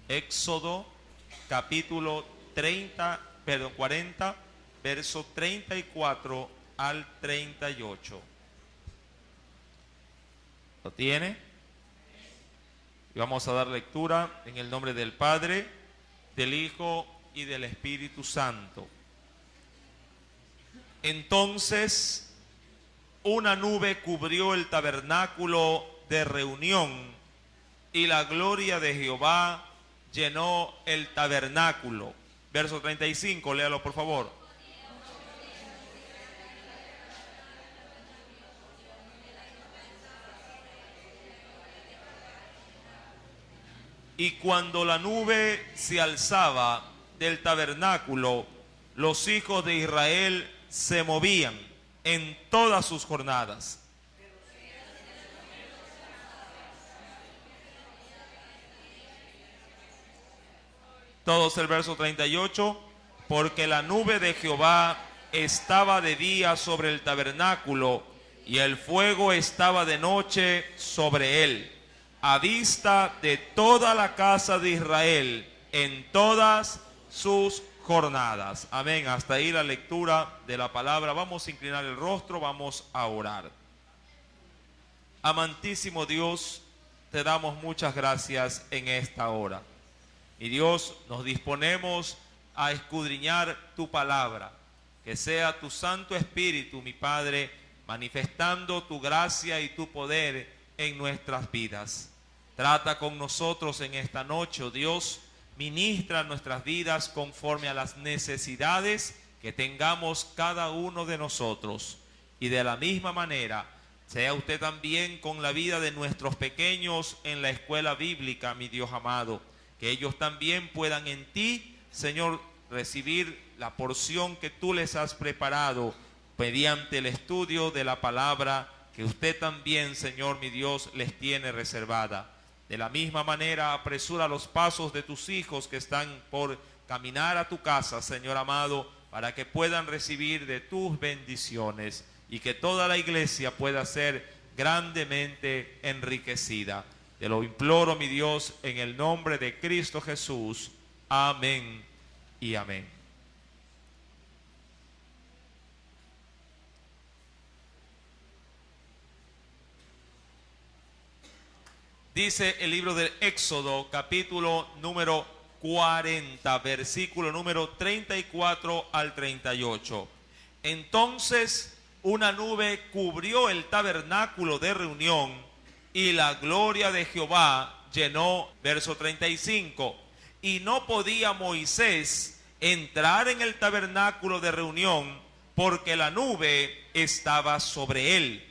Éxodo capítulo 40, verso 34 al 38. ¿Lo tiene? Y vamos a dar lectura en el nombre del Padre, del Hijo y del Espíritu Santo. Entonces una nube cubrió el tabernáculo de reunión y la gloria de Jehová llenó el tabernáculo. Verso 35, léalo por favor. Y cuando la nube se alzaba del tabernáculo, los hijos de Israel se movían en todas sus jornadas. Todos el verso 38. Porque la nube de Jehová estaba de día sobre el tabernáculo, y el fuego estaba de noche sobre él, a vista de toda la casa de Israel en todas sus jornadas. Amén. Hasta ahí la lectura de la palabra. Vamos a inclinar el rostro, vamos a orar. Amantísimo Dios, te damos muchas gracias en esta hora. Y Dios, nos disponemos a escudriñar tu palabra. Que sea tu Santo Espíritu, mi Padre, manifestando tu gracia y tu poder en nuestras vidas. Trata con nosotros en esta noche, oh Dios. Ministra nuestras vidas conforme a las necesidades que tengamos cada uno de nosotros. Y de la misma manera, sea usted también con la vida de nuestros pequeños en la escuela bíblica, mi Dios amado. Que ellos también puedan en ti, Señor, recibir la porción que tú les has preparado mediante el estudio de la palabra que usted también, Señor, mi Dios, les tiene reservada. De la misma manera, apresura los pasos de tus hijos que están por caminar a tu casa, Señor amado, para que puedan recibir de tus bendiciones y que toda la iglesia pueda ser grandemente enriquecida. Te lo imploro, mi Dios, en el nombre de Cristo Jesús. Amén y amén. Dice el libro del Éxodo, capítulo número 40, versículo número 34 al 38. Entonces una nube cubrió el tabernáculo de reunión y la gloria de Jehová llenó, verso 35. Y no podía Moisés entrar en el tabernáculo de reunión porque la nube estaba sobre él.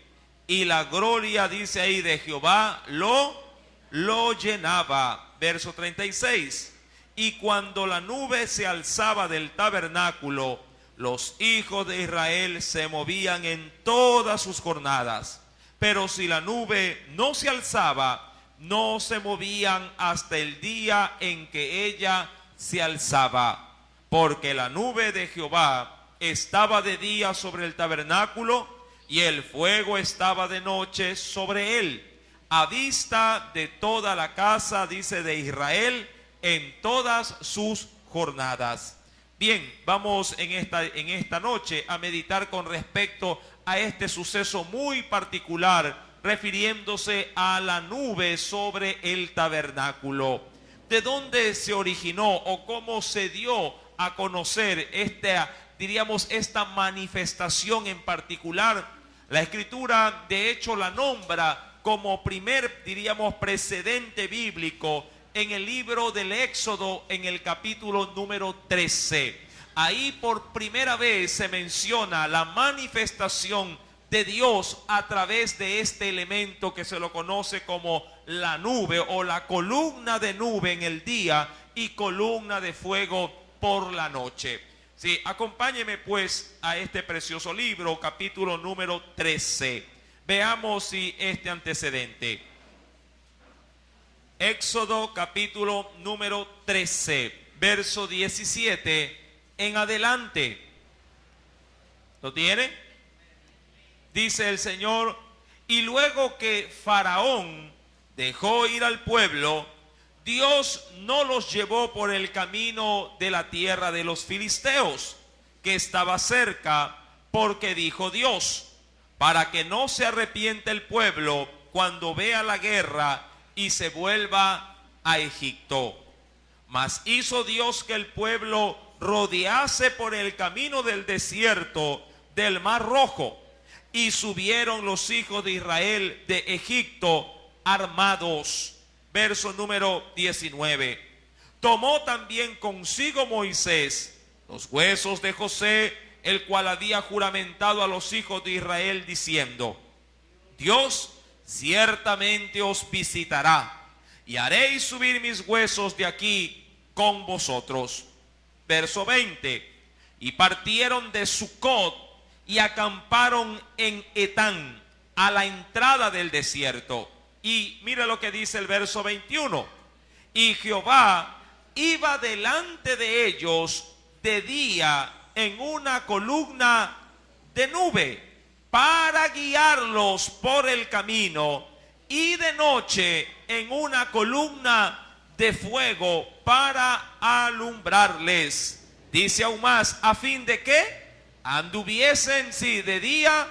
Y la gloria, dice ahí, de Jehová lo llenaba. Verso 36. Y cuando la nube se alzaba del tabernáculo, los hijos de Israel se movían en todas sus jornadas. Pero si la nube no se alzaba, no se movían hasta el día en que ella se alzaba. Porque la nube de Jehová estaba de día sobre el tabernáculo, y el fuego estaba de noche sobre él, a vista de toda la casa, dice, de Israel en todas sus jornadas. Bien, vamos en esta noche a meditar con respecto a este suceso muy particular, refiriéndose a la nube sobre el tabernáculo. ¿De dónde se originó o cómo se dio a conocer esta manifestación en particular? La Escritura, de hecho, la nombra como primer, precedente bíblico en el libro del Éxodo, en el capítulo número 13. Ahí por primera vez se menciona la manifestación de Dios a través de este elemento que se lo conoce como la nube o la columna de nube en el día y columna de fuego por la noche. Sí, acompáñeme pues a este precioso libro, capítulo número 13. Veamos este antecedente. Éxodo capítulo número 13, verso 17 en adelante. ¿Lo tiene? Dice el Señor: y luego que Faraón dejó ir al pueblo, Dios no los llevó por el camino de la tierra de los filisteos, que estaba cerca, porque dijo Dios, para que no se arrepienta el pueblo cuando vea la guerra y se vuelva a Egipto. Mas hizo Dios que el pueblo rodease por el camino del desierto del Mar Rojo, y subieron los hijos de Israel de Egipto armados. Verso número 19. Tomó también consigo Moisés los huesos de José, el cual había juramentado a los hijos de Israel, diciendo: Dios ciertamente os visitará, y haréis subir mis huesos de aquí con vosotros. Verso 20. Y partieron de Sucot y acamparon en Etán, a la entrada del desierto. Y mira lo que dice el verso 21. Y Jehová iba delante de ellos de día en una columna de nube para guiarlos por el camino, y de noche en una columna de fuego para alumbrarles. Dice aún más, a fin de que anduviesen, sí, de día,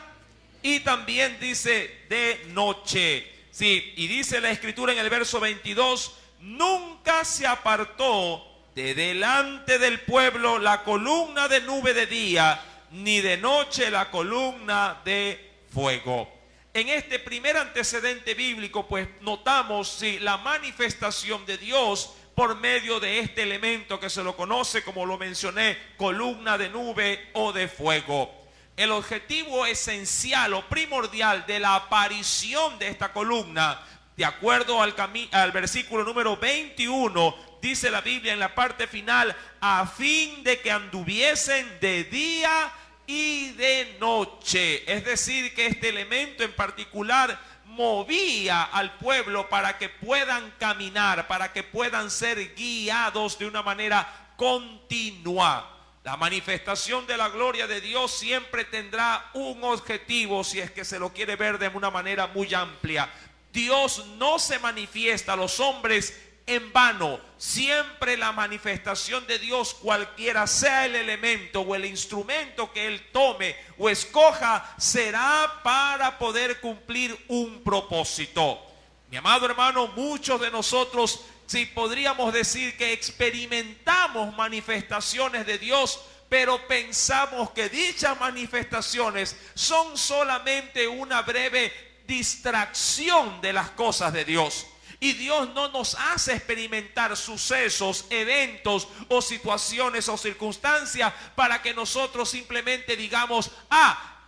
y también dice de noche. Sí, y dice la escritura en el verso 22, nunca se apartó de delante del pueblo la columna de nube de día, ni de noche la columna de fuego. En este primer antecedente bíblico, pues notamos, sí, la manifestación de Dios por medio de este elemento que se lo conoce, como lo mencioné, columna de nube o de fuego. El objetivo esencial o primordial de la aparición de esta columna, de acuerdo al versículo número 21, dice la Biblia en la parte final, a fin de que anduviesen de día y de noche. Es decir, que este elemento en particular movía al pueblo para que puedan caminar, para que puedan ser guiados de una manera continua. La manifestación de la gloria de Dios siempre tendrá un objetivo, si es que se lo quiere ver de una manera muy amplia. Dios no se manifiesta a los hombres en vano. Siempre la manifestación de Dios, cualquiera sea el elemento o el instrumento que Él tome o escoja, será para poder cumplir un propósito. Mi amado hermano, muchos de nosotros, si podríamos decir que experimentamos manifestaciones de Dios, pero pensamos que dichas manifestaciones son solamente una breve distracción de las cosas de Dios. Y Dios no nos hace experimentar sucesos, eventos o situaciones o circunstancias para que nosotros simplemente digamos,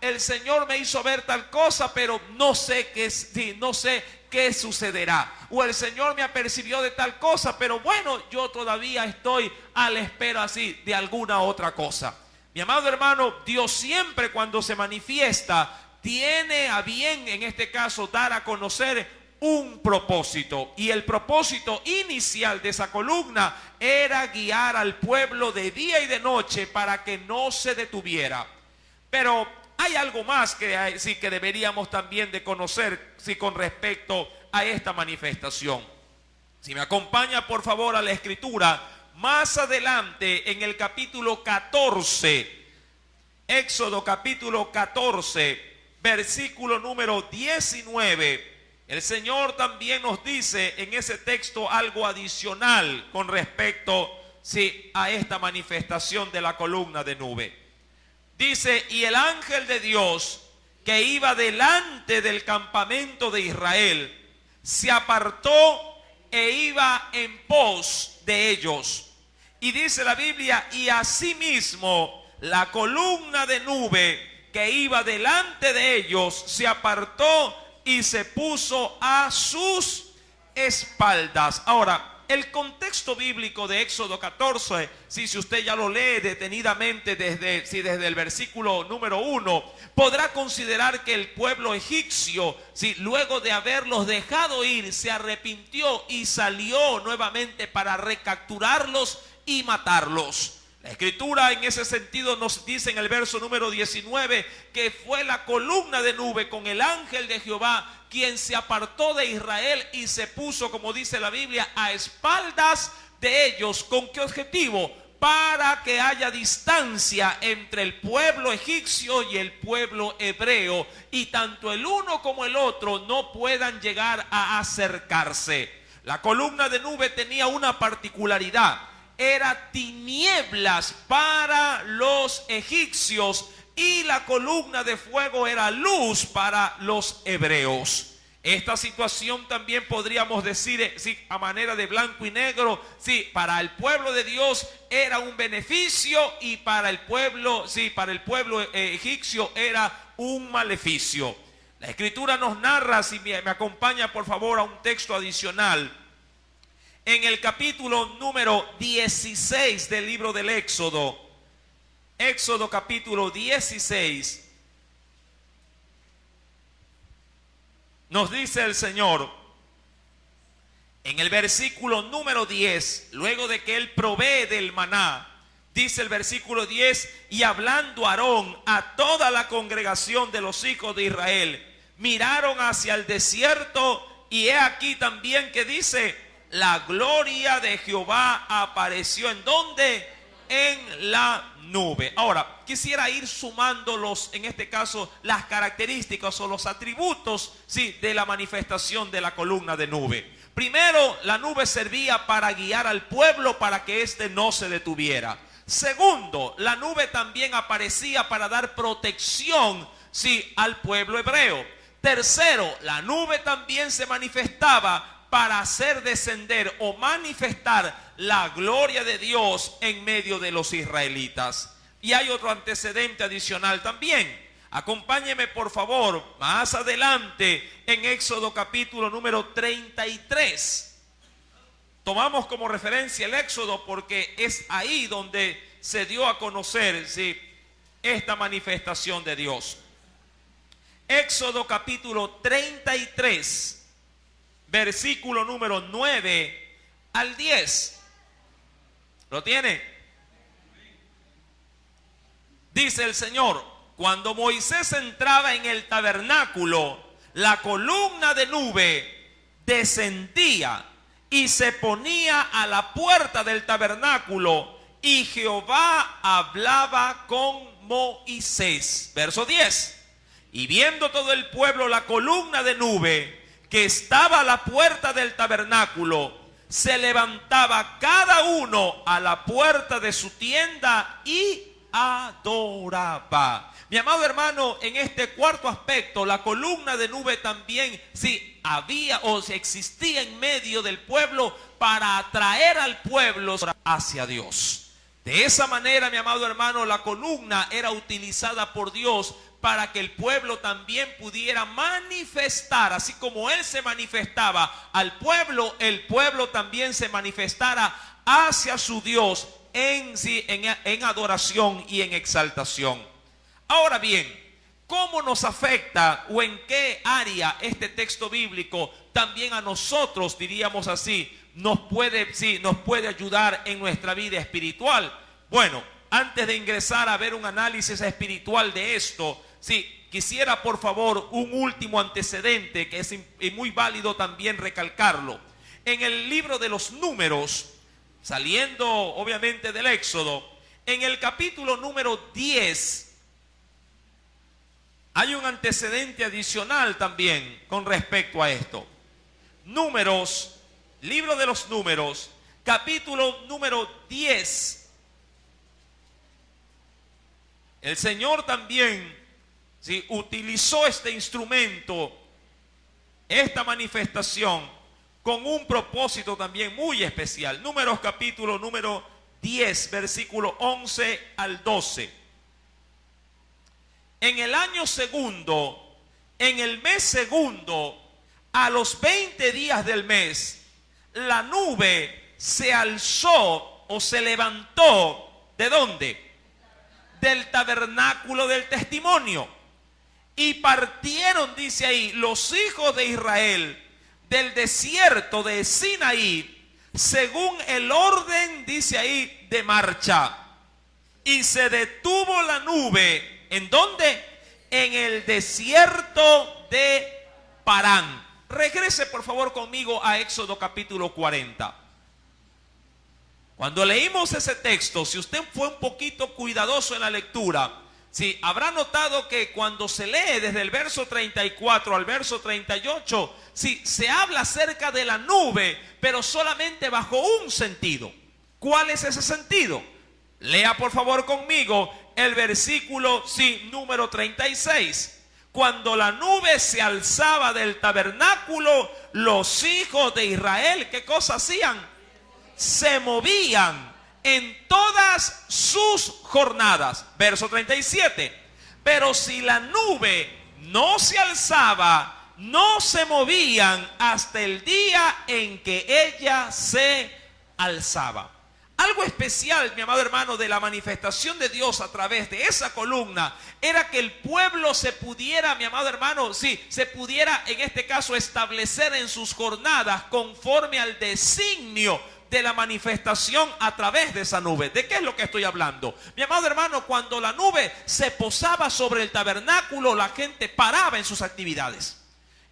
el Señor me hizo ver tal cosa, pero no sé qué sucederá. O el Señor me apercibió de tal cosa, pero bueno, yo todavía estoy a la espera así de alguna otra cosa. Mi amado hermano, Dios siempre cuando se manifiesta tiene a bien, en este caso, dar a conocer un propósito. Y el propósito inicial de esa columna era guiar al pueblo de día y de noche para que no se detuviera. Pero hay algo más que sí que deberíamos también de conocer, sí, con respecto a esta manifestación. Si me acompaña por favor a la escritura, más adelante en el capítulo 14, Éxodo capítulo 14, versículo número 19, el Señor también nos dice en ese texto algo adicional con respecto, sí, a esta manifestación de la columna de nube. Dice, y el ángel de Dios que iba delante del campamento de Israel se apartó e iba en pos de ellos. Y dice la Biblia, y asimismo la columna de nube que iba delante de ellos se apartó y se puso a sus espaldas. Ahora, el contexto bíblico de Éxodo 14, si usted ya lo lee detenidamente desde el versículo número 1, podrá considerar que el pueblo egipcio, luego de haberlos dejado ir, se arrepintió y salió nuevamente para recapturarlos y matarlos. La Escritura en ese sentido nos dice en el verso número 19 que fue la columna de nube con el ángel de Jehová quien se apartó de Israel y se puso, como dice la Biblia, a espaldas de ellos. ¿Con qué objetivo? Para que haya distancia entre el pueblo egipcio y el pueblo hebreo, y tanto el uno como el otro no puedan llegar a acercarse. La columna de nube tenía una particularidad: era tinieblas para los egipcios y la columna de fuego era luz para los hebreos. Esta situación también podríamos decir, sí, a manera de blanco y negro, sí, para el pueblo de Dios era un beneficio y para el pueblo, sí, para el pueblo egipcio era un maleficio. La Escritura nos narra, si me acompaña por favor a un texto adicional, en el capítulo número 16 del libro del Éxodo. Éxodo capítulo 16. Nos dice el Señor en el versículo número 10, luego de que Él provee del maná, dice el versículo 10: y hablando Aarón a toda la congregación de los hijos de Israel, miraron hacia el desierto, y he aquí también que dice: la gloria de Jehová apareció. ¿En dónde? En la nube. Ahora, quisiera ir sumando en este caso, las características o los atributos, sí, de la manifestación de la columna de nube. Primero, la nube servía para guiar al pueblo para que éste no se detuviera. Segundo, la nube también aparecía para dar protección, sí, al pueblo hebreo. Tercero, la nube también se manifestaba para hacer descender o manifestar la gloria de Dios en medio de los israelitas. Y hay otro antecedente adicional también. Acompáñeme por favor más adelante en Éxodo capítulo número 33. Tomamos como referencia el Éxodo porque es ahí donde se dio a conocer, ¿sí?, esta manifestación de Dios. Éxodo capítulo 33. Versículo número 9 al 10. ¿Lo tiene? Dice el Señor: cuando Moisés entraba en el tabernáculo, la columna de nube descendía y se ponía a la puerta del tabernáculo, y Jehová hablaba con Moisés. Verso 10. Y viendo todo el pueblo la columna de nube que estaba a la puerta del tabernáculo, se levantaba cada uno a la puerta de su tienda y adoraba. Mi amado hermano, en este cuarto aspecto, la columna de nube también, sí, había o existía en medio del pueblo para atraer al pueblo hacia Dios. De esa manera, mi amado hermano, la columna era utilizada por Dios para que el pueblo también pudiera manifestar, así como Él se manifestaba al pueblo, el pueblo también se manifestara hacia su Dios en adoración y en exaltación. Ahora bien, ¿cómo nos afecta o en qué área este texto bíblico también a nosotros, diríamos así, nos puede ayudar en nuestra vida espiritual? Bueno, antes de ingresar a ver un análisis espiritual de esto, sí, quisiera por favor un último antecedente que es muy válido también recalcarlo. En el libro de los Números, saliendo obviamente del Éxodo, en el capítulo número 10, hay un antecedente adicional también con respecto a esto. Números, libro de los Números, capítulo número 10. El Señor también, sí, utilizó este instrumento, esta manifestación, con un propósito también muy especial. Números capítulo número 10, versículo 11 al 12. En el año segundo, en el mes segundo, a los 20 días del mes, la nube se alzó o se levantó. ¿De dónde? Del tabernáculo del testimonio. Y partieron, dice ahí, los hijos de Israel del desierto de Sinaí, según el orden, dice ahí, de marcha. y se detuvo la nube. ¿En dónde? En el desierto de Parán. Regrese por favor conmigo a Éxodo capítulo 40. Cuando leímos ese texto, si usted fue un poquito cuidadoso en la lectura, sí, habrá notado que cuando se lee desde el verso 34 al verso 38, sí, se habla acerca de la nube, pero solamente bajo un sentido. ¿Cuál es ese sentido? Lea por favor conmigo el versículo, sí, número 36. Cuando la nube se alzaba del tabernáculo, los hijos de Israel, ¿qué cosa hacían? Se movían en todas sus jornadas. Verso 37. Pero si la nube no se alzaba, no se movían hasta el día en que ella se alzaba. Algo especial, mi amado hermano, de la manifestación de Dios a través de esa columna era que el pueblo se pudiera, mi amado hermano, sí, se pudiera en este caso establecer en sus jornadas conforme al designio de la manifestación a través de esa nube. ¿De qué es lo que estoy hablando? Mi amado hermano, cuando la nube se posaba sobre el tabernáculo, la gente paraba en sus actividades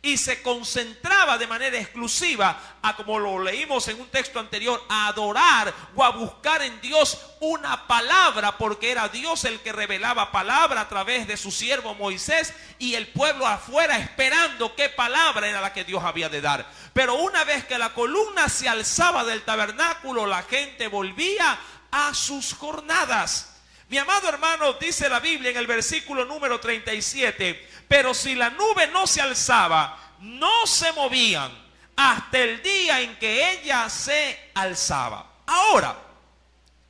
y se concentraba de manera exclusiva a, como lo leímos en un texto anterior, a adorar o a buscar en Dios una palabra, porque era Dios el que revelaba palabra a través de su siervo Moisés, y el pueblo afuera esperando qué palabra era la que Dios había de dar. Pero una vez que la columna se alzaba del tabernáculo, la gente volvía a sus jornadas. Mi amado hermano, dice la Biblia en el versículo número 37, pero si la nube no se alzaba, no se movían hasta el día en que ella se alzaba. Ahora,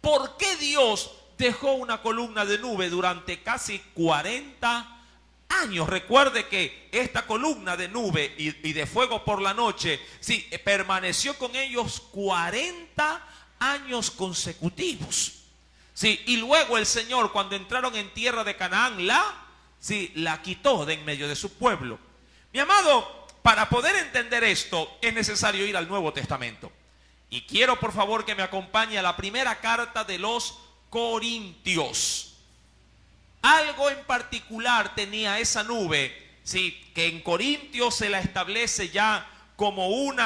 ¿por qué Dios dejó una columna de nube durante casi 40 años? Recuerde que esta columna de nube y de fuego por la noche, sí, permaneció con ellos 40 años consecutivos. Sí, y luego el Señor, cuando entraron en tierra de Canaán, la quitó de en medio de su pueblo. Mi amado, para poder entender esto es necesario ir al Nuevo Testamento. Y quiero por favor que me acompañe a la primera carta de los Corintios. Algo en particular tenía esa nube, sí, que en Corintios se la establece ya como un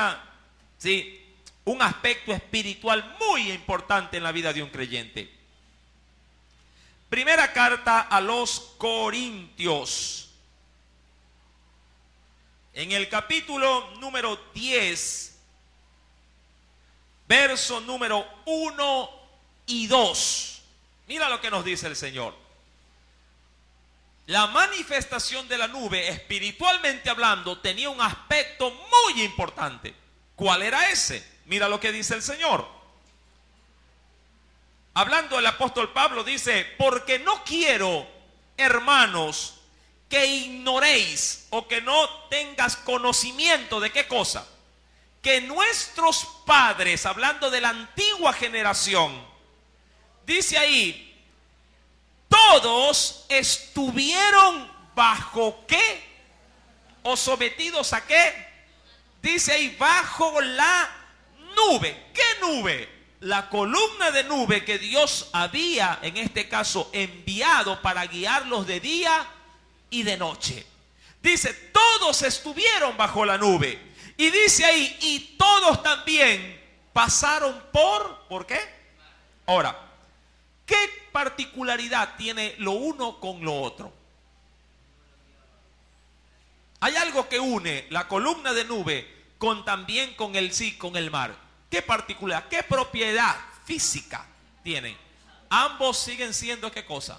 aspecto espiritual muy importante en la vida de un creyente. Primera carta a los Corintios. En el capítulo número 10, verso número 1 y 2. Mira lo que nos dice el Señor. La manifestación de la nube, espiritualmente hablando, tenía un aspecto muy importante. ¿Cuál era ese? Mira lo que dice el Señor. Hablando el apóstol Pablo, dice: porque no quiero, hermanos, que ignoréis o que no tengas conocimiento de qué cosa. Que nuestros padres, hablando de la antigua generación, dice ahí, todos estuvieron bajo qué, o sometidos a qué. Dice ahí, bajo la nube. ¿Qué nube? La columna de nube que Dios había, en este caso, enviado para guiarlos de día y de noche. Dice, todos estuvieron bajo la nube. Y dice ahí, y todos también pasaron ¿por qué? Ahora, ¿qué particularidad tiene lo uno con lo otro? Hay algo que une la columna de nube también con el mar. ¿Qué particular, qué propiedad física tienen? Ambos siguen siendo ¿qué cosa?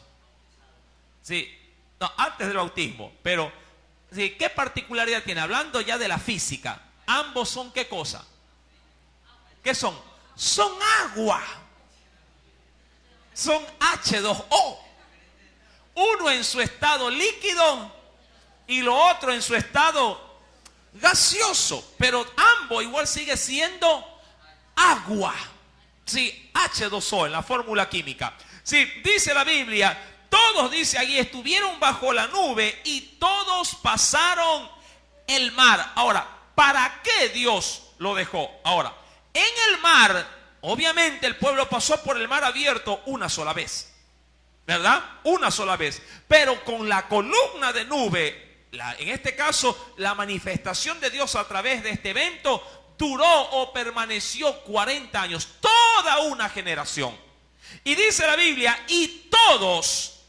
Sí, no, antes del bautismo, pero sí, ¿qué particularidad tiene? Hablando ya de la física, ambos son ¿qué cosa? ¿Qué son? Son agua. Son H2O. Uno en su estado líquido y lo otro en su estado gaseoso, pero ambos igual sigue siendo agua. Sí, H2O en la fórmula química. Sí, dice la Biblia, todos, dice allí, estuvieron bajo la nube y todos pasaron el mar. Ahora, ¿para qué Dios lo dejó? Ahora, en el mar, obviamente el pueblo pasó por el mar abierto una sola vez. ¿verdad? Una sola vez. Pero con la columna de nube, en este caso, la manifestación de Dios a través de este evento duró o permaneció 40 años, toda una generación. Y dice la Biblia, y todos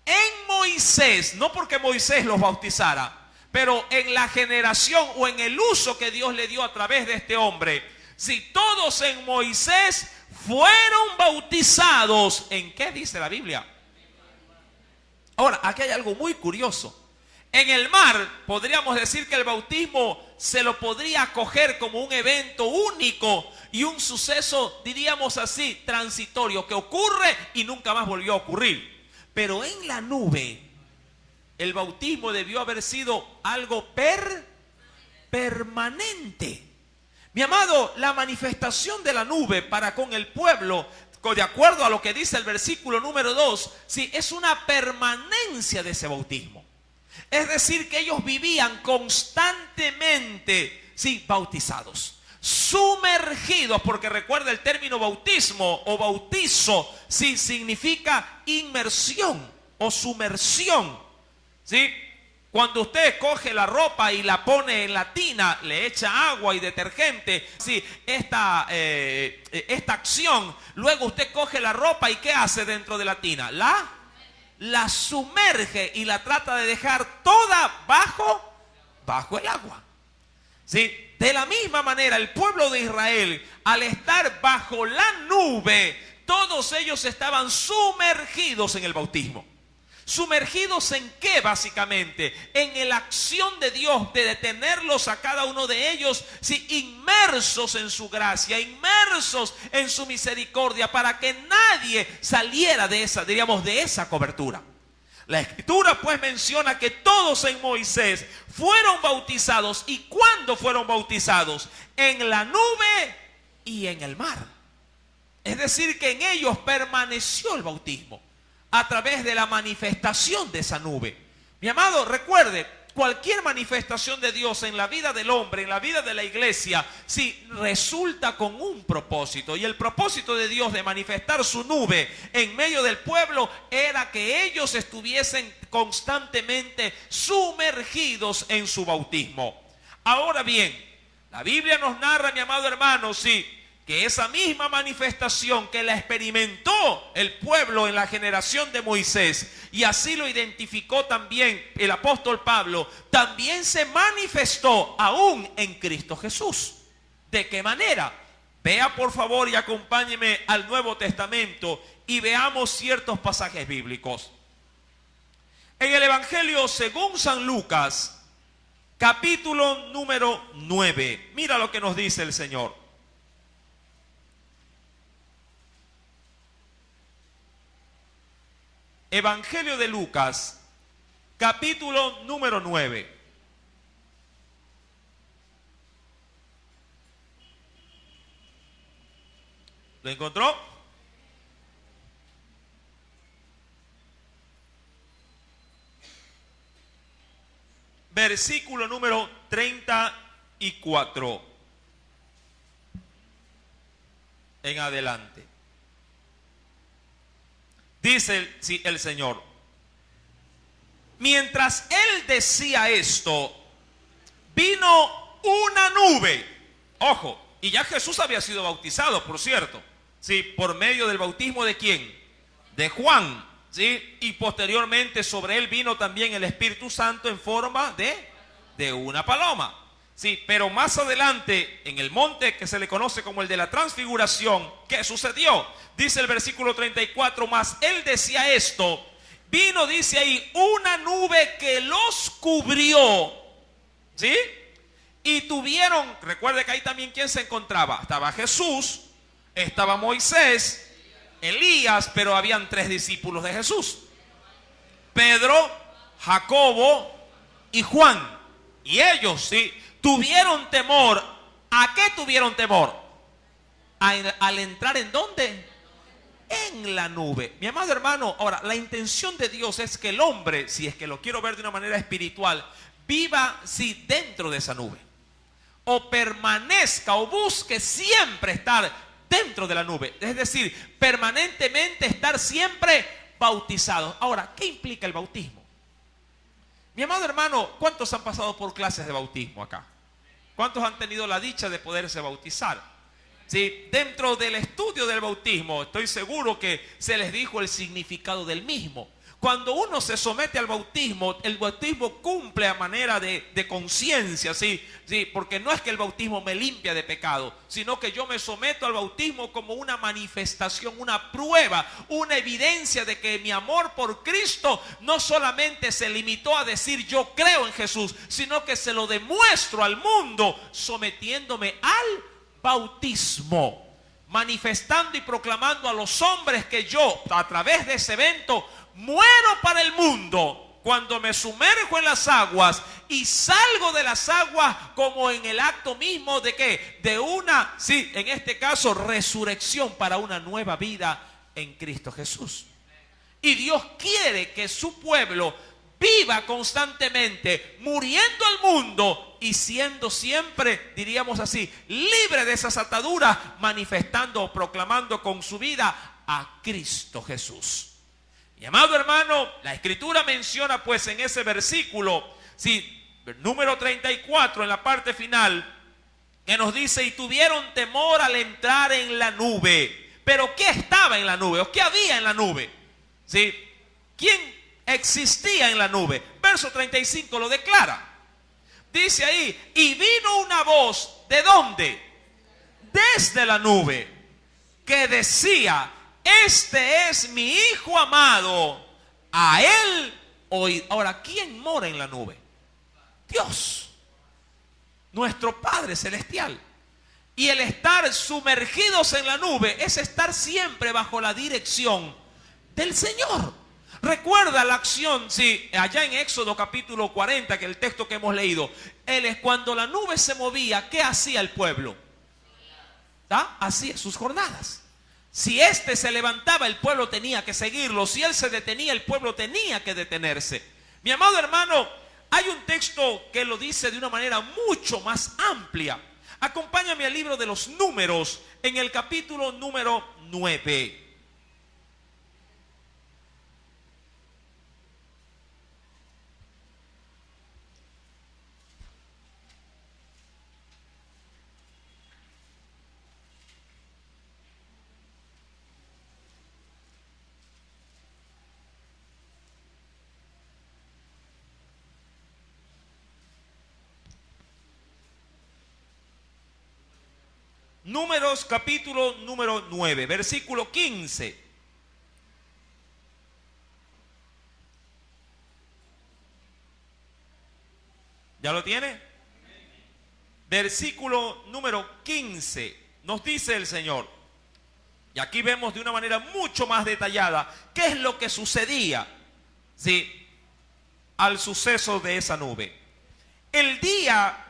en Moisés, no porque Moisés los bautizara, pero en la generación o en el uso que Dios le dio a través de este hombre, si todos en Moisés fueron bautizados, ¿en qué dice la Biblia? Ahora, aquí hay algo muy curioso. En el mar, podríamos decir que el bautismo se lo podría acoger como un evento único y un suceso, diríamos así, transitorio, que ocurre y nunca más volvió a ocurrir. Pero en la nube, el bautismo debió haber sido algo permanente. Mi amado, la manifestación de la nube para con el pueblo, de acuerdo a lo que dice el versículo número 2, sí, es una permanencia de ese bautismo. Es decir, que ellos vivían constantemente, sí, bautizados, sumergidos, porque recuerda el término bautismo o bautizo, sí, significa inmersión o sumersión, ¿sí? Cuando usted coge la ropa y la pone en la tina, le echa agua y detergente, sí, esta acción, luego usted coge la ropa y ¿qué hace dentro de la tina? La sumerge y la trata de dejar toda bajo el agua. ¿Sí? De la misma manera, el pueblo de Israel, al estar bajo la nube, todos ellos estaban sumergidos en el bautismo. ¿Sumergidos en qué básicamente? En la acción de Dios de detenerlos a cada uno de ellos, sí, inmersos en su gracia, inmersos en su misericordia, para que nadie saliera de esa, diríamos, de esa cobertura. La Escritura pues menciona que todos en Moisés fueron bautizados. ¿Y cuándo fueron bautizados? En la nube y en el mar. Es decir, que en ellos permaneció el bautismo a través de la manifestación de esa nube. Mi amado, recuerde, cualquier manifestación de Dios en la vida del hombre, en la vida de la iglesia, sí, resulta con un propósito. Y el propósito de Dios de manifestar su nube en medio del pueblo era que ellos estuviesen constantemente sumergidos en su bautismo. Ahora bien, la Biblia nos narra, mi amado hermano, sí, que esa misma manifestación que la experimentó el pueblo en la generación de Moisés, y así lo identificó también el apóstol Pablo, también se manifestó aún en Cristo Jesús. ¿De qué manera? Vea por favor y acompáñeme al Nuevo Testamento y veamos ciertos pasajes bíblicos. En el Evangelio según San Lucas, capítulo número 9, mira lo que nos dice el Señor. Evangelio de Lucas, capítulo número 9. ¿Lo encontró? Versículo número 34 en adelante. Dice el Señor: mientras él decía esto, vino una nube. Ojo, y ya Jesús había sido bautizado, por cierto, sí, por medio del bautismo de ¿quién? De Juan, sí, y posteriormente sobre él vino también el Espíritu Santo en forma de una paloma. Sí, pero más adelante, en el monte que se le conoce como el de la transfiguración, ¿qué sucedió? Dice el versículo 34, mas él decía esto, vino, dice ahí, una nube que los cubrió, ¿sí? Y tuvieron, recuerde que ahí también ¿quién se encontraba? Estaba Jesús, estaba Moisés, Elías, pero habían 3 discípulos de Jesús: Pedro, Jacobo y Juan. Y ellos, sí, tuvieron temor. ¿A qué tuvieron temor? Al entrar ¿en dónde? En la nube. Mi amado hermano, ahora, la intención de Dios es que el hombre, si es que lo quiero ver de una manera espiritual, viva, sí, dentro de esa nube. O permanezca o busque siempre estar dentro de la nube. Es decir, permanentemente estar siempre bautizados. Ahora, ¿qué implica el bautismo? Mi amado hermano, ¿cuántos han pasado por clases de bautismo acá? ¿Cuántos han tenido la dicha de poderse bautizar? Sí, dentro del estudio del bautismo, estoy seguro que se les dijo el significado del mismo. Cuando uno se somete al bautismo, el bautismo cumple a manera de conciencia, ¿sí? Sí, porque no es que el bautismo me limpia de pecado, sino que yo me someto al bautismo como una manifestación, una prueba, una evidencia de que mi amor por Cristo no solamente se limitó a decir yo creo en Jesús, sino que se lo demuestro al mundo sometiéndome al bautismo, manifestando y proclamando a los hombres que yo, a través de ese evento, muero para el mundo cuando me sumerjo en las aguas y salgo de las aguas como en el acto mismo de ¿qué? De una, sí, en este caso, resurrección para una nueva vida en Cristo Jesús. Y Dios quiere que su pueblo viva constantemente, muriendo al mundo y siendo siempre, diríamos así, libre de esas ataduras, manifestando o proclamando con su vida a Cristo Jesús. Mi amado hermano, la Escritura menciona pues en ese versículo, sí, número 34 en la parte final, que nos dice, y tuvieron temor al entrar en la nube. Pero ¿qué estaba en la nube? ¿O qué había en la nube? ¿Sí? ¿Quién existía en la nube? Verso 35 lo declara. Dice ahí, y vino una voz, ¿de dónde? Desde la nube, que decía, este es mi Hijo amado, a él oíd. Ahora, ¿quién mora en la nube? Dios, nuestro Padre Celestial. Y el estar sumergidos en la nube es estar siempre bajo la dirección del Señor. Recuerda la acción, sí, allá en Éxodo capítulo 40, que es el texto que hemos leído. Él es cuando la nube se movía, ¿qué hacía el pueblo? Hacía sus jornadas. Si éste se levantaba, el pueblo tenía que seguirlo. Si él se detenía, el pueblo tenía que detenerse. Mi amado hermano, hay un texto que lo dice de una manera mucho más amplia. Acompáñame al libro de los Números, en el capítulo número 9. Números capítulo número 9, versículo 15. ¿Ya lo tiene? Versículo número 15. Nos dice el Señor. Y aquí vemos de una manera mucho más detallada qué es lo que sucedía, ¿sí?, al suceso de esa nube. El día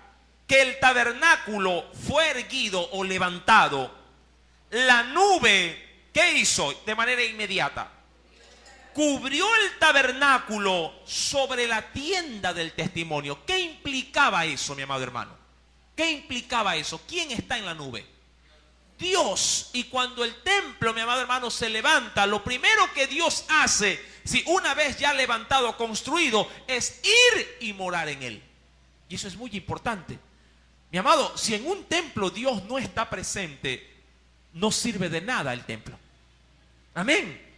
que el tabernáculo fue erguido o levantado, la nube, ¿qué hizo? De manera inmediata, cubrió el tabernáculo sobre la tienda del testimonio. ¿Qué implicaba eso, mi amado hermano? ¿Qué implicaba eso? ¿Quién está en la nube? Dios. Y cuando el templo, mi amado hermano, se levanta, lo primero que Dios hace, si una vez ya levantado, construido, es ir y morar en él. Y eso es muy importante. Mi amado, si en un templo Dios no está presente, no sirve de nada el templo. Amén.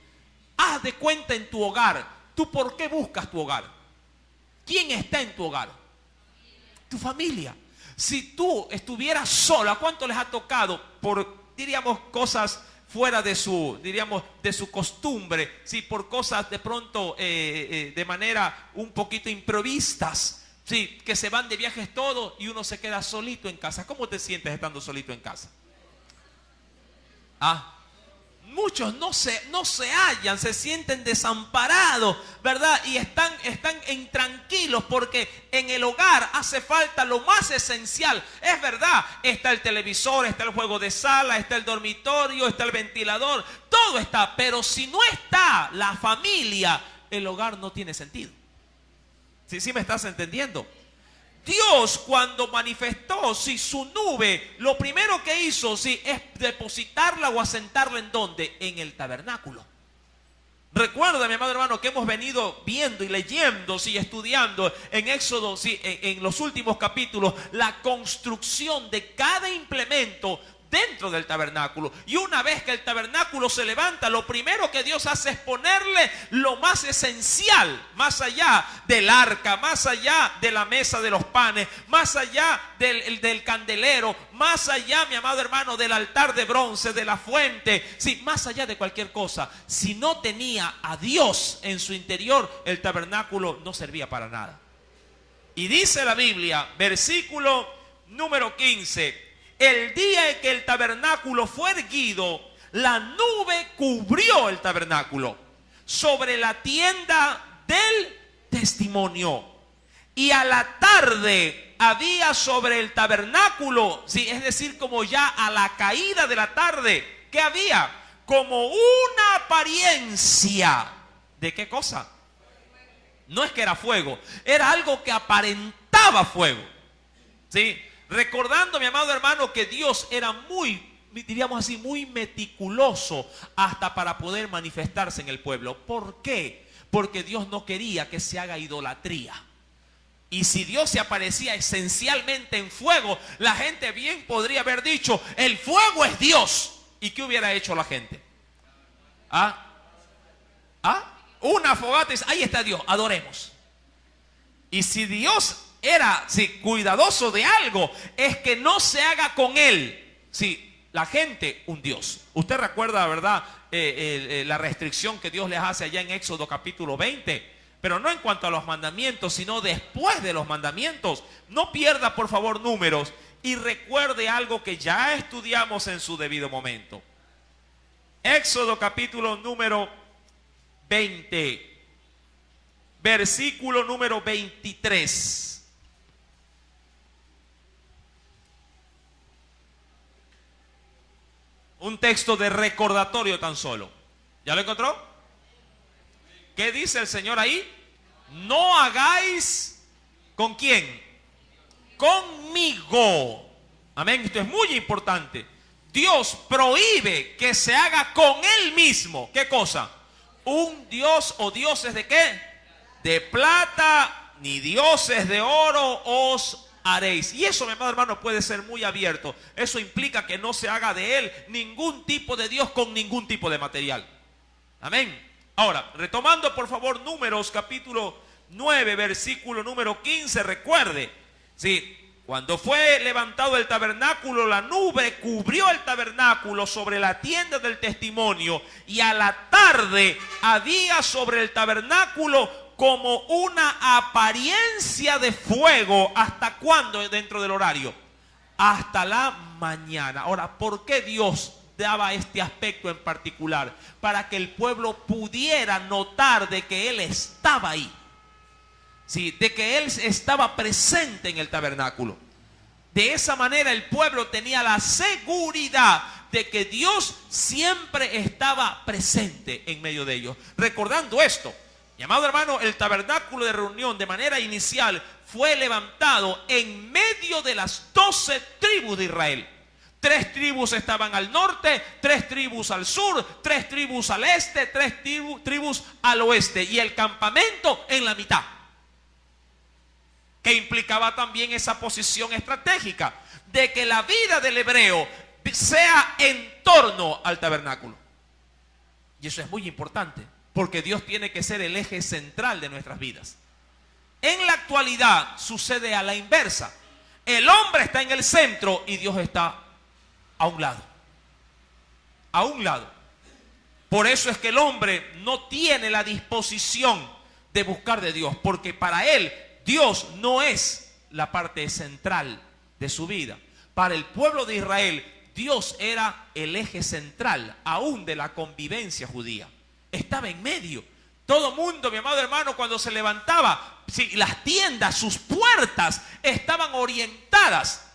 Haz de cuenta en tu hogar. ¿Tú por qué buscas tu hogar? ¿Quién está en tu hogar? Tu familia. Si tú estuvieras sola, ¿cuánto les ha tocado por, diríamos, cosas fuera de su, diríamos, de su costumbre? Sí, por cosas de pronto de manera un poquito improvistas. Sí, que se van de viajes todos y uno se queda solito en casa. ¿Cómo te sientes estando solito en casa? Muchos no se hallan, se sienten desamparados, ¿verdad? Y están intranquilos porque en el hogar hace falta lo más esencial. Es verdad, está el televisor, está el juego de sala, está el dormitorio, está el ventilador, todo está. Pero si no está la familia, el hogar no tiene sentido. ¿Sí me estás entendiendo? Dios, cuando manifestó su nube, lo primero que hizo es depositarla o asentarla ¿en dónde? En el tabernáculo. Recuerda, mi amado hermano, que hemos venido viendo y leyendo, sí, estudiando en Éxodo, sí, en los últimos capítulos, la construcción de cada implemento dentro del tabernáculo. Y una vez que el tabernáculo se levanta, lo primero que Dios hace es ponerle lo más esencial, más allá del arca, más allá de la mesa de los panes, más allá del candelero, más allá, mi amado hermano, del altar de bronce, de la fuente, sí, más allá de cualquier cosa. Si no tenía a Dios en su interior, el tabernáculo no servía para nada. Y dice la Biblia, versículo número 15: el día en que el tabernáculo fue erguido, la nube cubrió el tabernáculo sobre la tienda del testimonio. Y a la tarde había sobre el tabernáculo, sí, es decir, como ya a la caída de la tarde, ¿qué había? Como una apariencia. ¿De qué cosa? No es que era fuego, era algo que aparentaba fuego. ¿Sí? Recordando, mi amado hermano, que Dios era muy, diríamos así, muy meticuloso hasta para poder manifestarse en el pueblo. ¿Por qué? Porque Dios no quería que se haga idolatría. Y si Dios se aparecía esencialmente en fuego, la gente bien podría haber dicho, el fuego es Dios. ¿Y qué hubiera hecho la gente? Una fogata, ahí está Dios, adoremos. Y si Dios era cuidadoso de algo, es que no se haga con él, la gente, un Dios. Usted recuerda, ¿verdad? La restricción que Dios les hace allá en Éxodo capítulo 20, pero no en cuanto a los mandamientos, sino después de los mandamientos. No pierda, por favor, números y recuerde algo que ya estudiamos en su debido momento. Éxodo capítulo número 20, versículo número 23. Un texto de recordatorio tan solo. ¿Ya lo encontró? ¿Qué dice el Señor ahí? No hagáis ¿con quién? Conmigo. Amén. Esto es muy importante. Dios prohíbe que se haga con Él mismo. ¿Qué cosa? Un Dios o dioses de qué? De plata, ni dioses de oro os haréis. Y eso, mi amado hermano, puede ser muy abierto. Eso implica que no se haga de él ningún tipo de Dios con ningún tipo de material. Amén. Ahora, retomando por favor Números capítulo 9, versículo número 15. Recuerde, cuando fue levantado el tabernáculo, la nube cubrió el tabernáculo sobre la tienda del testimonio, y a la tarde había sobre el tabernáculo como una apariencia de fuego. ¿Hasta cuándo dentro del horario? Hasta la mañana. Ahora, ¿por qué Dios daba este aspecto en particular? Para que el pueblo pudiera notar de que Él estaba ahí. De que Él estaba presente en el tabernáculo. De esa manera el pueblo tenía la seguridad de que Dios siempre estaba presente en medio de ellos. Recordando esto, mi amado hermano, el tabernáculo de reunión de manera inicial fue levantado en medio de las 12 tribus de Israel. 3 tribus estaban al norte, 3 tribus al sur, 3 tribus al este, 3 tribus al oeste, y el campamento en la mitad, que implicaba también esa posición estratégica de que la vida del hebreo sea en torno al tabernáculo. Y eso es muy importante, porque Dios tiene que ser el eje central de nuestras vidas. En la actualidad sucede a la inversa. El hombre está en el centro y Dios está a un lado. A un lado. Por eso es que el hombre no tiene la disposición de buscar de Dios, porque para él Dios no es la parte central de su vida. Para el pueblo de Israel, Dios era el eje central aún de la convivencia judía. Estaba en medio. Todo mundo, mi amado hermano, cuando se levantaba, las tiendas, sus puertas estaban orientadas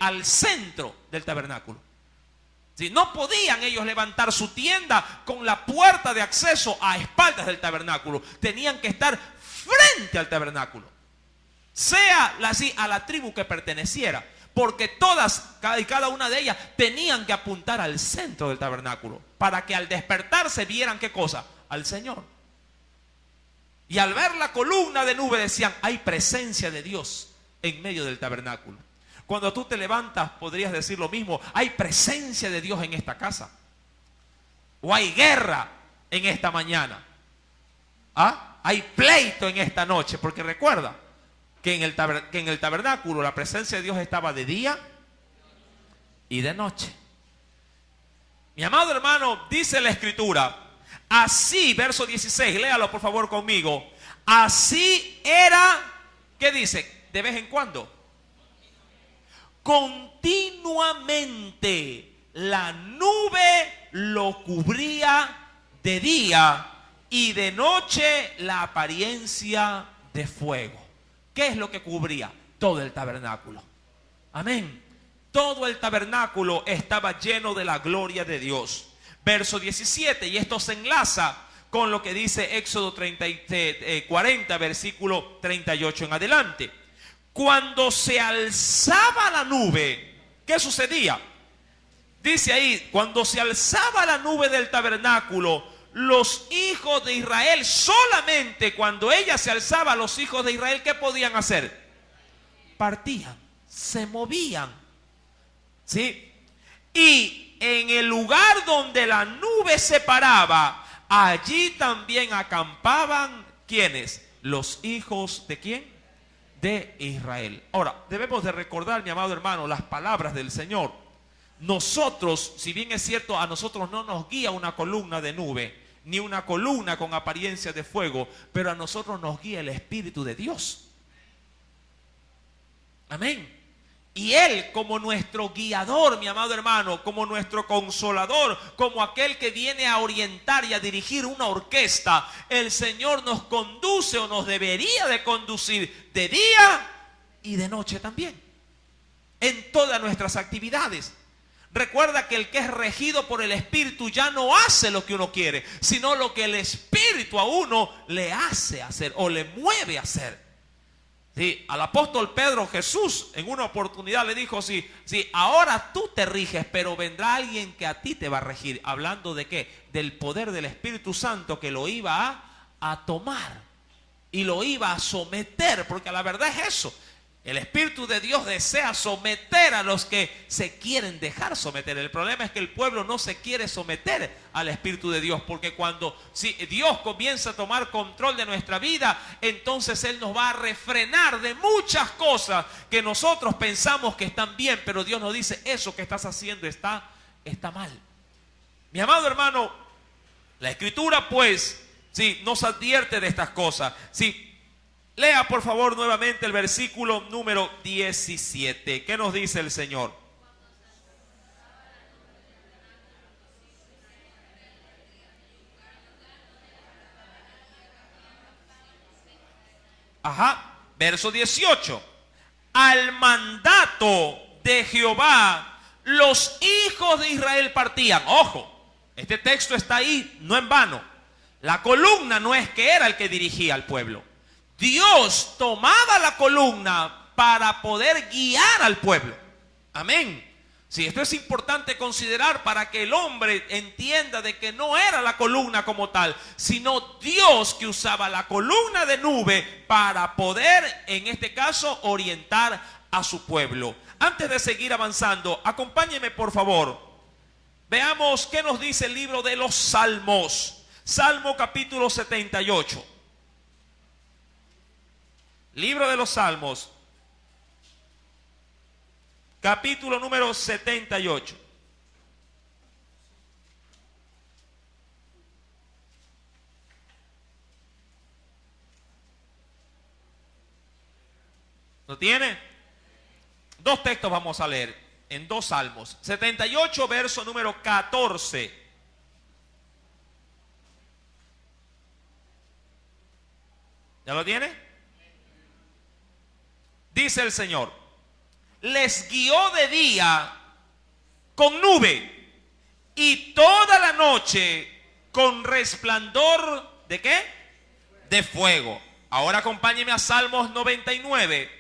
al centro del tabernáculo. No podían ellos levantar su tienda con la puerta de acceso a espaldas del tabernáculo. Tenían que estar frente al tabernáculo, sea a la tribu que perteneciera, porque todas y cada una de ellas tenían que apuntar al centro del tabernáculo, para que al despertarse vieran qué cosa, al Señor. Y al ver la columna de nube decían, hay presencia de Dios en medio del tabernáculo. Cuando tú te levantas podrías decir lo mismo, hay presencia de Dios en esta casa. O hay guerra en esta mañana. ¿Ah? Hay pleito en esta noche, porque recuerda que en el tabernáculo la presencia de Dios estaba de día y de noche. Mi amado hermano, dice la Escritura, así, verso 16, léalo por favor conmigo. Así era, ¿qué dice? De vez en cuando. Continuamente la nube lo cubría de día y de noche la apariencia de fuego. ¿Qué es lo que cubría? Todo el tabernáculo. Amén. Todo el tabernáculo estaba lleno de la gloria de Dios. Verso 17, y esto se enlaza con lo que dice Éxodo 40, versículo 38 en adelante. Cuando se alzaba la nube, ¿qué sucedía? Dice ahí, cuando se alzaba la nube del tabernáculo, los hijos de Israel, solamente cuando ella se alzaba, los hijos de Israel, ¿qué podían hacer? Partían, se movían. ¿Sí? Y en el lugar donde la nube se paraba, allí también acampaban, ¿quiénes? Los hijos de ¿quién? De Israel. Ahora, debemos de recordar, mi amado hermano, las palabras del Señor. Nosotros, si bien es cierto, a nosotros no nos guía una columna de nube, ni una columna con apariencia de fuego, pero a nosotros nos guía el Espíritu de Dios. Amén. Y Él como nuestro guiador, mi amado hermano, como nuestro consolador, como aquel que viene a orientar y a dirigir una orquesta, el Señor nos conduce o nos debería de conducir de día y de noche también, en todas nuestras actividades. Recuerda que el que es regido por el Espíritu ya no hace lo que uno quiere, sino lo que el Espíritu a uno le hace hacer o le mueve a hacer. Sí, al apóstol Pedro, Jesús en una oportunidad le dijo, sí, ahora tú te riges, pero vendrá alguien que a ti te va a regir. Hablando de qué? Del poder del Espíritu Santo que lo iba a tomar y lo iba a someter, porque la verdad es eso. El Espíritu de Dios desea someter a los que se quieren dejar someter. El problema es que el pueblo no se quiere someter al Espíritu de Dios, porque cuando Dios comienza a tomar control de nuestra vida, entonces Él nos va a refrenar de muchas cosas que nosotros pensamos que están bien, pero Dios nos dice, eso que estás haciendo está mal. Mi amado hermano, la Escritura pues nos advierte de estas cosas. Lea por favor nuevamente el versículo número 17. ¿Qué nos dice el Señor? Verso 18. Al mandato de Jehová, los hijos de Israel partían. Ojo, este texto está ahí no en vano. La columna no es que era el que dirigía al pueblo. Dios tomaba la columna para poder guiar al pueblo. Amén. Esto es importante considerar para que el hombre entienda de que no era la columna como tal, sino Dios que usaba la columna de nube para poder, en este caso, orientar a su pueblo. Antes de seguir avanzando, acompáñenme por favor. Veamos qué nos dice el libro de los Salmos. Salmo capítulo 78. Libro de los Salmos, capítulo número 78. ¿Lo tiene? Dos textos vamos a leer en dos salmos. 78, verso número 14. ¿Ya lo tiene? Dice el Señor, les guió de día con nube y toda la noche con resplandor ¿de qué? De fuego. Ahora acompáñeme a Salmos 99.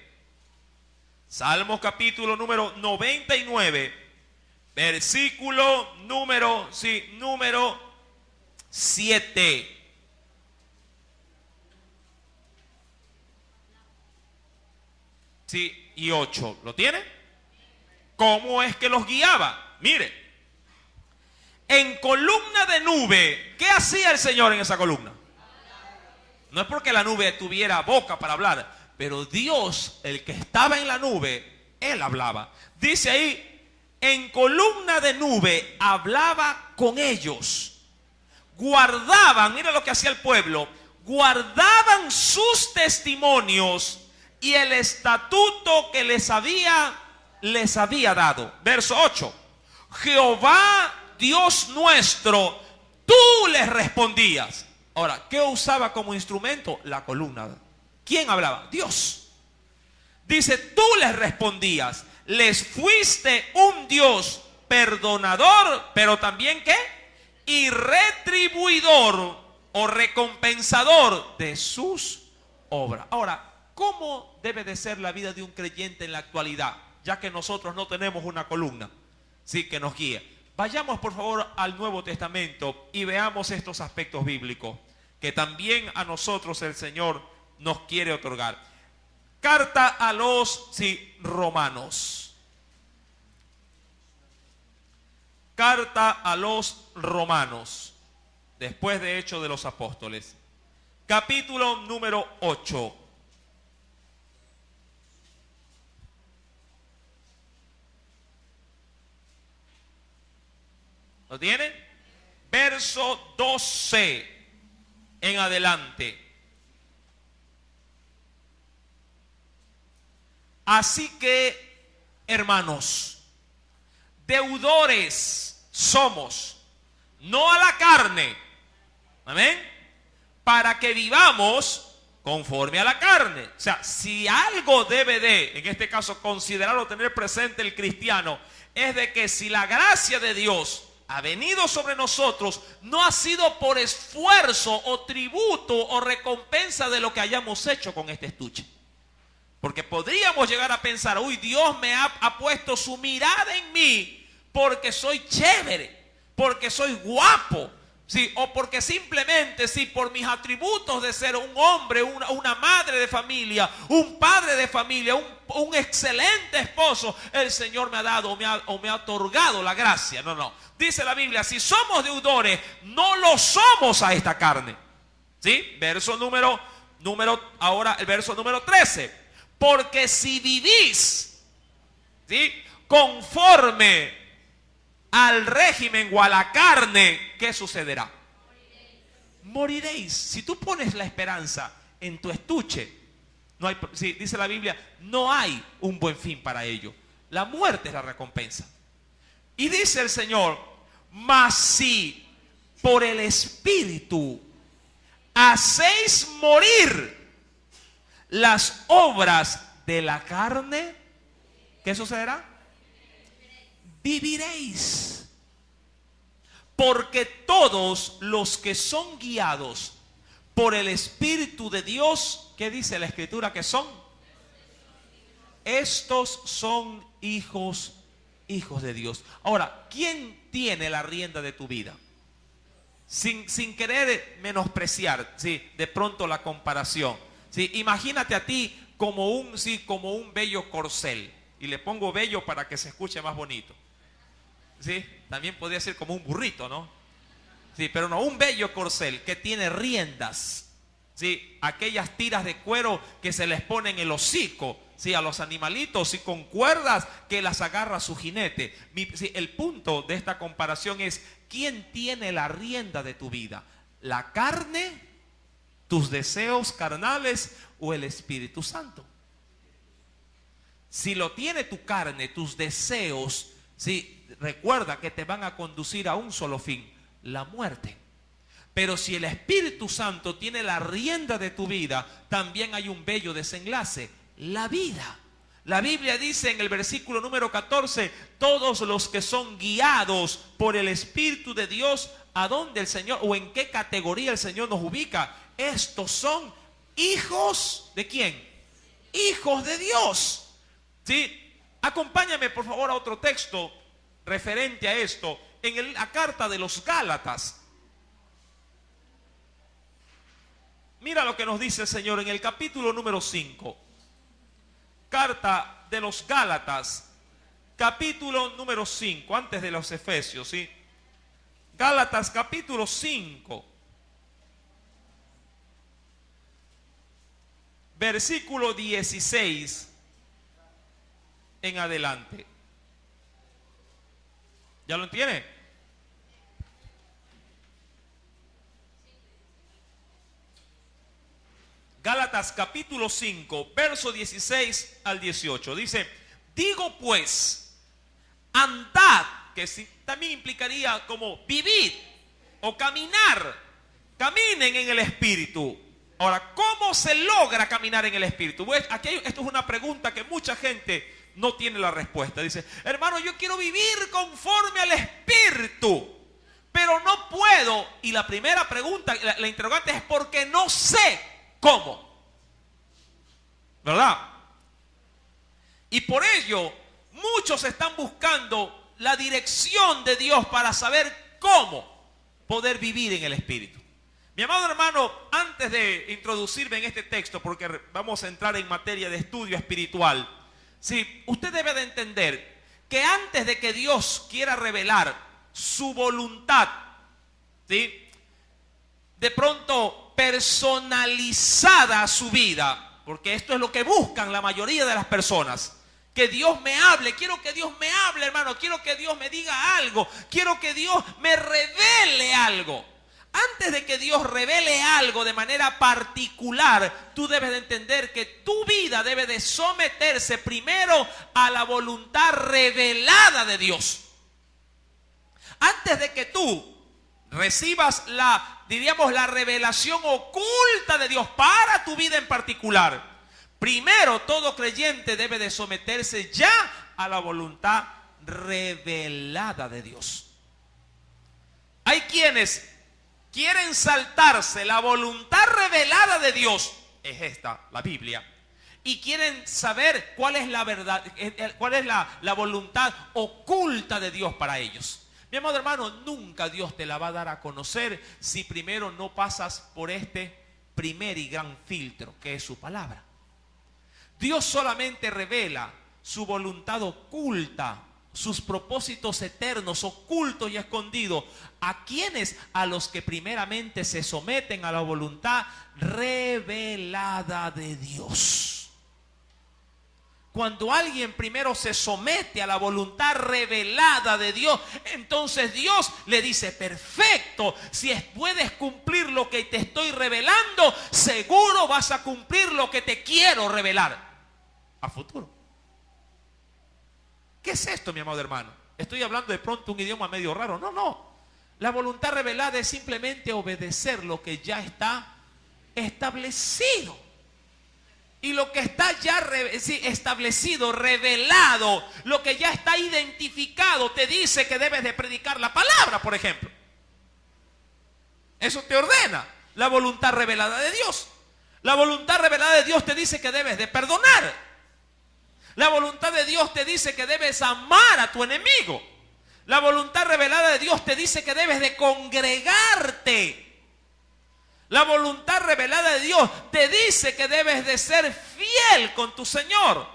Salmos capítulo número 99, versículo número 7. Sí, y 8. ¿Lo tiene? ¿Cómo es que los guiaba? Mire, en columna de nube, ¿qué hacía el Señor en esa columna? No es porque la nube tuviera boca para hablar, pero Dios, el que estaba en la nube, Él hablaba. Dice ahí, en columna de nube hablaba con ellos. Guardaban, mira lo que hacía el pueblo, guardaban sus testimonios y el estatuto que les había dado. Verso 8. Jehová Dios nuestro, tú les respondías. Ahora, ¿qué usaba como instrumento? La columna. ¿Quién hablaba? Dios. Dice, tú les respondías. Les fuiste un Dios perdonador, pero también ¿qué? Y retribuidor o recompensador de sus obras. Ahora, ¿cómo debe de ser la vida de un creyente en la actualidad? Ya que nosotros no tenemos una columna, sí, que nos guíe. Vayamos por favor al Nuevo Testamento y veamos estos aspectos bíblicos que también a nosotros el Señor nos quiere otorgar. Carta a los romanos. Carta a los romanos, después de Hechos de los Apóstoles. Capítulo número 8. ¿Lo tienen? Verso 12 en adelante. Así que, hermanos, deudores somos, no a la carne, amén, para que vivamos conforme a la carne. O sea, si algo debe de, en este caso, considerar o tener presente el cristiano, es de que si la gracia de Dios ha venido sobre nosotros, no ha sido por esfuerzo o tributo o recompensa de lo que hayamos hecho con este estuche. Porque podríamos llegar a pensar, uy, Dios me ha puesto su mirada en mí porque soy chévere, porque soy guapo, ¿sí? O porque simplemente, sí, por mis atributos de ser un hombre, una madre de familia, un padre de familia, un excelente esposo, el Señor me ha dado o me ha otorgado la gracia. No, no. Dice la Biblia, si somos deudores, no lo somos a esta carne. ¿Sí? Ahora el verso número 13. Porque si vivís, ¿sí?, conforme al régimen o a la carne, ¿qué sucederá? Moriréis. Si tú pones la esperanza en tu estuche, no hay, sí, dice la Biblia, no hay un buen fin para ello. La muerte es la recompensa. Y dice el Señor, mas si por el Espíritu hacéis morir las obras de la carne, ¿qué sucederá? Viviréis. Porque todos los que son guiados por el Espíritu de Dios, ¿qué dice la Escritura que son? Estos son hijos de Dios. Ahora, ¿quién tiene la rienda de tu vida? Sin querer menospreciar, ¿sí?, de pronto la comparación. ¿Sí? Imagínate a ti como un bello corcel. Y le pongo bello para que se escuche más bonito. ¿Sí? También podría ser como un burrito, ¿no? Sí, pero no, un bello corcel que tiene riendas. ¿Sí? Aquellas tiras de cuero que se les pone en el hocico, ¿sí?, a los animalitos, y con cuerdas que las agarra su jinete. Sí, el punto de esta comparación es, ¿quién tiene la rienda de tu vida? ¿La carne, tus deseos carnales, o el Espíritu Santo? Si lo tiene tu carne, tus deseos, sí, recuerda que te van a conducir a un solo fin, la muerte. Pero si el Espíritu Santo tiene la rienda de tu vida, también hay un bello desenlace, la vida. La Biblia dice en el versículo número 14, todos los que son guiados por el Espíritu de Dios, ¿a dónde el Señor o en qué categoría el Señor nos ubica? Estos son hijos ¿de quién? Hijos de Dios. ¿Sí? Acompáñame por favor a otro texto referente a esto, en la carta de los Gálatas. Mira lo que nos dice el Señor en el capítulo número 5. Carta de los Gálatas, capítulo número 5, antes de los Efesios, ¿sí? Gálatas capítulo 5, versículo 16 en adelante. ¿Ya lo entiende? Gálatas capítulo 5, verso 16 al 18. Dice, digo pues, andad, que también implicaría como vivir o caminar. Caminen en el Espíritu. Ahora, ¿cómo se logra caminar en el Espíritu? Pues aquí esto es una pregunta que mucha gente no tiene la respuesta. Dice, hermano, yo quiero vivir conforme al Espíritu, pero no puedo. Y la primera pregunta, la interrogante es porque no sé cómo, ¿verdad? Y por ello muchos están buscando la dirección de Dios para saber cómo poder vivir en el Espíritu. Mi amado hermano, antes de introducirme en este texto, porque vamos a entrar en materia de estudio espiritual, sí, usted debe de entender que antes de que Dios quiera revelar su voluntad, ¿sí?, de pronto personalizada a su vida, porque esto es lo que buscan la mayoría de las personas, que Dios me hable, quiero que Dios me hable, hermano, quiero que Dios me diga algo, quiero que Dios me revele algo. Antes de que Dios revele algo de manera particular, tú debes de entender que tu vida debe de someterse primero a la voluntad revelada de Dios. Antes de que tú recibas la revelación oculta de Dios para tu vida en particular, primero todo creyente debe de someterse ya a la voluntad revelada de Dios. Hay quienes quieren saltarse la voluntad revelada de Dios, es esta, la Biblia, y quieren saber cuál es la verdad, cuál es la voluntad oculta de Dios para ellos. Mi amado hermano, nunca Dios te la va a dar a conocer si primero no pasas por este primer y gran filtro, que es su palabra. Dios solamente revela su voluntad oculta, sus propósitos eternos, ocultos y escondidos. ¿A quiénes? A los que primeramente se someten a la voluntad revelada de Dios. Cuando alguien primero se somete a la voluntad revelada de Dios, entonces Dios le dice, perfecto, si puedes cumplir lo que te estoy revelando, seguro vas a cumplir lo que te quiero revelar a futuro. ¿Qué es esto, mi amado hermano? Estoy hablando de pronto un idioma medio raro. No. La voluntad revelada es simplemente obedecer lo que ya está establecido. Y lo que está ya establecido, revelado, lo que ya está identificado, te dice que debes de predicar la palabra, por ejemplo. Eso te ordena la voluntad revelada de Dios. La voluntad revelada de Dios te dice que debes de perdonar. La voluntad de Dios te dice que debes amar a tu enemigo. La voluntad revelada de Dios te dice que debes de congregarte. La voluntad revelada de Dios te dice que debes de ser fiel con tu Señor,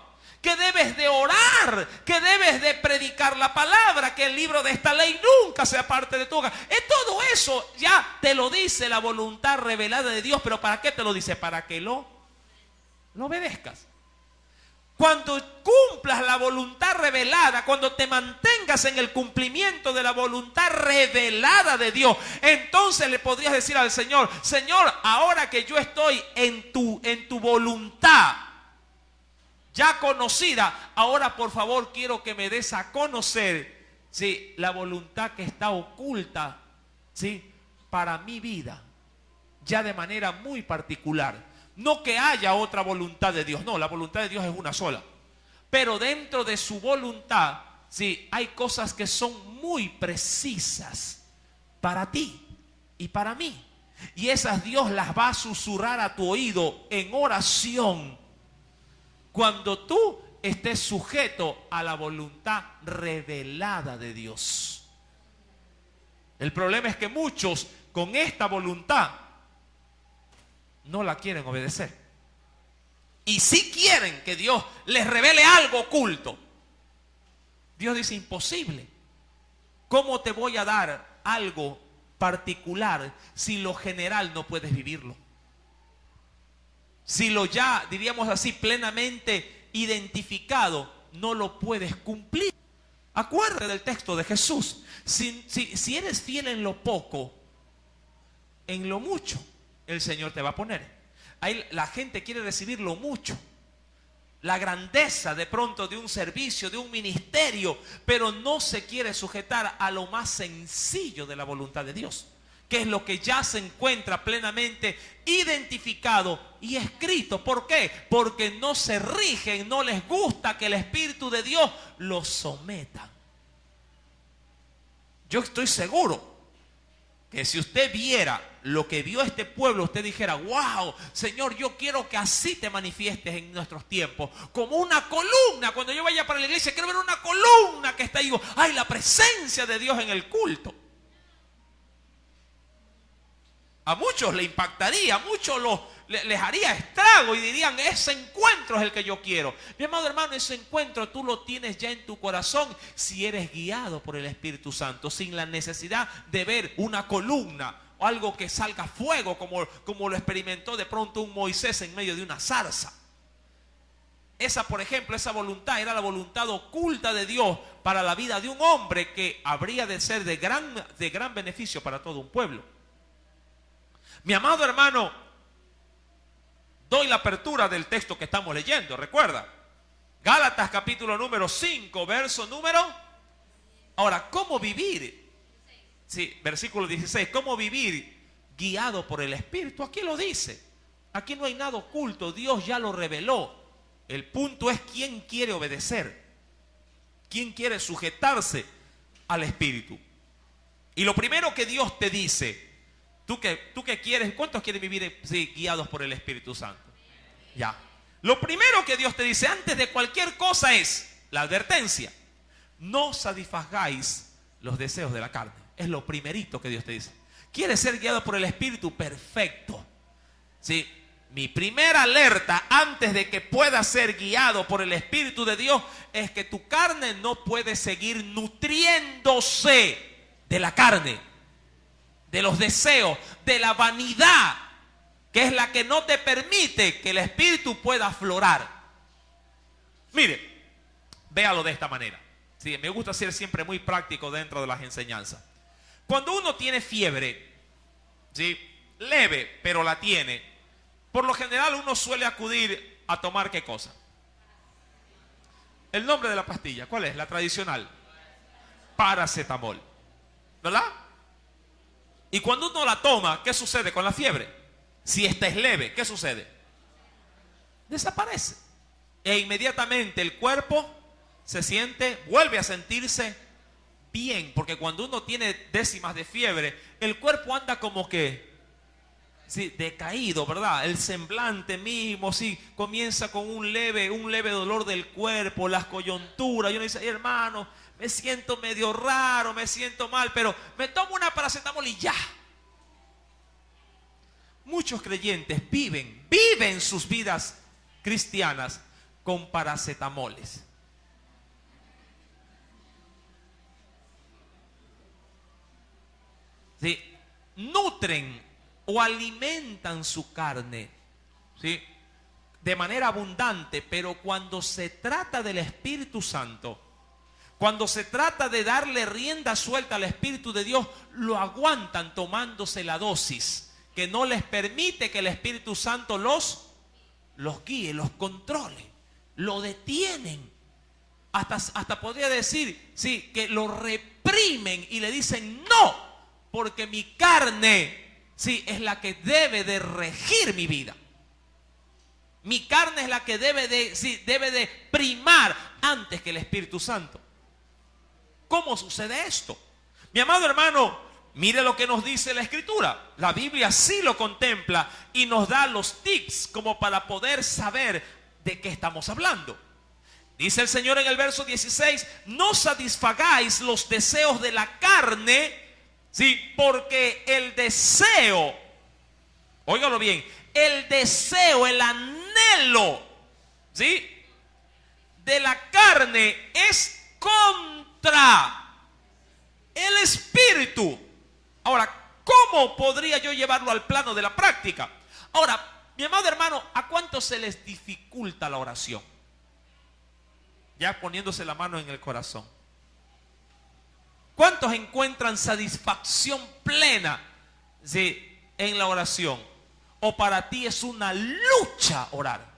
que debes de orar, que debes de predicar la palabra, que el libro de esta ley nunca sea parte de tu hogar. Todo eso ya te lo dice la voluntad revelada de Dios, pero ¿para qué te lo dice? Para que lo obedezcas. Cuando cumplas la voluntad revelada, cuando te mantengas en el cumplimiento de la voluntad revelada de Dios, entonces le podrías decir al Señor, Señor, ahora que yo estoy en tu voluntad ya conocida, ahora por favor quiero que me des a conocer, ¿sí?, la voluntad que está oculta, ¿sí?, para mi vida, ya de manera muy particular. No que haya otra voluntad de Dios, no, la voluntad de Dios es una sola. Pero dentro de su voluntad, sí, hay cosas que son muy precisas para ti y para mí. Y esas Dios las va a susurrar a tu oído en oración cuando tú estés sujeto a la voluntad revelada de Dios. El problema es que muchos con esta voluntad no la quieren obedecer. Y si quieren que Dios les revele algo oculto, Dios dice: imposible. ¿Cómo te voy a dar algo particular si lo general no puedes vivirlo? Si lo ya, diríamos así, plenamente identificado, no lo puedes cumplir. Acuérdate del texto de Jesús. Si eres fiel en lo poco, en lo mucho el Señor te va a poner. Ahí la gente quiere recibir lo mucho, la grandeza de pronto de un servicio, de un ministerio, pero no se quiere sujetar a lo más sencillo de la voluntad de Dios, que es lo que ya se encuentra plenamente identificado y escrito. ¿Por qué? Porque no se rigen, no les gusta que el Espíritu de Dios los someta. Yo estoy seguro que si usted viera lo que vio este pueblo, usted dijera: wow, Señor, yo quiero que así te manifiestes en nuestros tiempos, como una columna. Cuando yo vaya para la iglesia, quiero ver una columna que está ahí. Ay, la presencia de Dios en el culto. A muchos le impactaría, a muchos les haría estrago y dirían: ese encuentro es el que yo quiero. Mi amado hermano, ese encuentro tú lo tienes ya en tu corazón si eres guiado por el Espíritu Santo, sin la necesidad de ver una columna o algo que salga fuego, como lo experimentó de pronto un Moisés en medio de una zarza. Esa, por ejemplo, esa voluntad era la voluntad oculta de Dios para la vida de un hombre que habría de ser de gran beneficio para todo un pueblo. Mi amado hermano, doy la apertura del texto que estamos leyendo. Recuerda, Gálatas capítulo número 5, verso número... Ahora, ¿cómo vivir? Sí, versículo 16. ¿Cómo vivir guiado por el Espíritu? Aquí lo dice. Aquí no hay nada oculto. Dios ya lo reveló. El punto es quién quiere obedecer. Quién quiere sujetarse al Espíritu. Y lo primero que Dios te dice... ¿Tú qué quieres? ¿Cuántos quieren vivir guiados por el Espíritu Santo? Ya. Lo primero que Dios te dice antes de cualquier cosa es la advertencia: no satisfagáis los deseos de la carne. Es lo primerito que Dios te dice. ¿Quieres ser guiado por el Espíritu? Perfecto. ¿Sí? Mi primera alerta antes de que puedas ser guiado por el Espíritu de Dios es que tu carne no puede seguir nutriéndose de la carne, de los deseos, de la vanidad, que es la que no te permite que el Espíritu pueda aflorar. Mire, véalo de esta manera. Sí, me gusta ser siempre muy práctico dentro de las enseñanzas. Cuando uno tiene fiebre, ¿sí?, leve, pero la tiene, por lo general uno suele acudir a tomar ¿qué cosa? El nombre de la pastilla, ¿cuál es? La tradicional. Paracetamol, ¿verdad? Y cuando uno la toma, ¿qué sucede con la fiebre? Si esta es leve, ¿qué sucede? Desaparece. E inmediatamente el cuerpo se siente, vuelve a sentirse bien. Porque cuando uno tiene décimas de fiebre, el cuerpo anda como que, sí, decaído, ¿verdad? El semblante mismo, sí, comienza con un leve dolor del cuerpo, las coyunturas. Y uno dice: hermano, me siento medio raro, me siento mal, pero me tomo una paracetamol y ya. Muchos creyentes viven sus vidas cristianas con paracetamoles. ¿Sí? Nutren o alimentan su carne, ¿sí?, de manera abundante, pero cuando se trata del Espíritu Santo, cuando se trata de darle rienda suelta al Espíritu de Dios, lo aguantan tomándose la dosis que no les permite que el Espíritu Santo los guíe, los controle, lo detienen. Hasta podría decir, sí, que lo reprimen y le dicen: no, porque mi carne, sí, es la que debe de regir mi vida. Mi carne es la que debe de primar antes que el Espíritu Santo. ¿Cómo sucede esto? Mi amado hermano, mire lo que nos dice la Escritura. La Biblia sí lo contempla y nos da los tips como para poder saber de qué estamos hablando. Dice el Señor en el verso 16: no satisfagáis los deseos de la carne, ¿sí?, porque el deseo, óigalo bien, el deseo, el anhelo, ¿sí?, de la carne es contra el espíritu. Ahora, ¿cómo podría yo llevarlo al plano de la práctica? Ahora, mi amado hermano, ¿a cuántos se les dificulta la oración? Ya poniéndose la mano en el corazón. ¿Cuántos encuentran satisfacción plena, sí, en la oración? ¿O para ti es una lucha orar?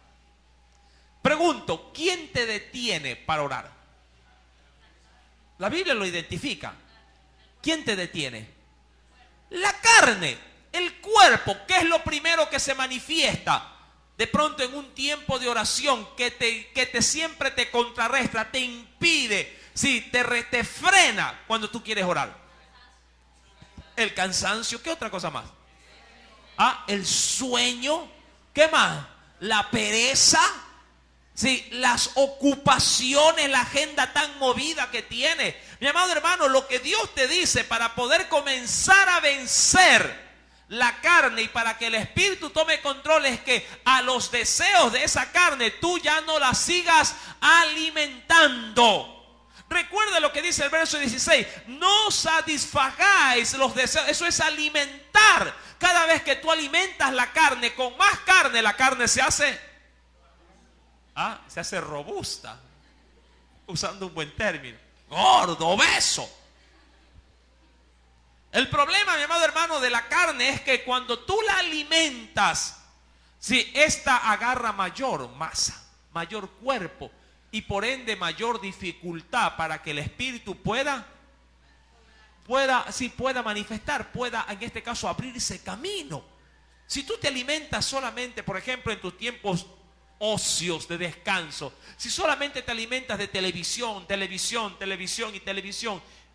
Pregunto, ¿quién te detiene para orar? La Biblia lo identifica. ¿Quién te detiene? La carne, el cuerpo. ¿Qué es lo primero que se manifiesta de pronto en un tiempo de oración que te siempre te contrarresta, te impide, sí, te frena cuando tú quieres orar? El cansancio. ¿Qué otra cosa más? El sueño. ¿Qué más? La pereza. Sí, las ocupaciones, la agenda tan movida que tiene. Mi amado hermano, lo que Dios te dice para poder comenzar a vencer la carne y para que el espíritu tome control es que a los deseos de esa carne tú ya no la sigas alimentando. Recuerda lo que dice el verso 16: no satisfagáis los deseos. Eso es alimentar. Cada vez que tú alimentas la carne con más carne, la carne se hace robusta, usando un buen término, gordo, obeso. El problema, mi amado hermano, de la carne es que cuando tú la alimentas, si esta agarra mayor masa, mayor cuerpo y por ende mayor dificultad para que el espíritu pueda manifestar, pueda en este caso abrirse camino. Si tú te alimentas solamente, por ejemplo, en tus tiempos ocios de descanso, si solamente te alimentas de televisión,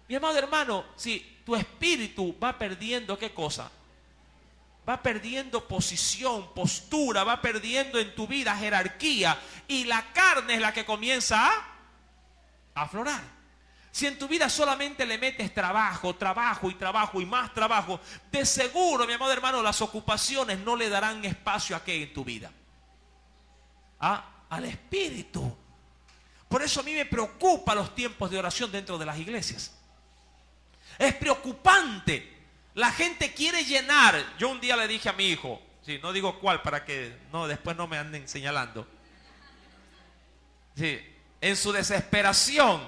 mi amado hermano, si tu espíritu va perdiendo, ¿qué cosa? Va perdiendo posición, postura, va perdiendo en tu vida jerarquía, y la carne es la que comienza a aflorar. Si en tu vida solamente le metes trabajo y más trabajo, de seguro, mi amado hermano, las ocupaciones no le darán espacio a qué en tu vida. Al espíritu. Por eso a mí me preocupa los tiempos de oración dentro de las iglesias. Es preocupante. La gente quiere llenar. Yo un día le dije a mi hijo, sí, no digo cuál para que después no me anden señalando, sí, en su desesperación,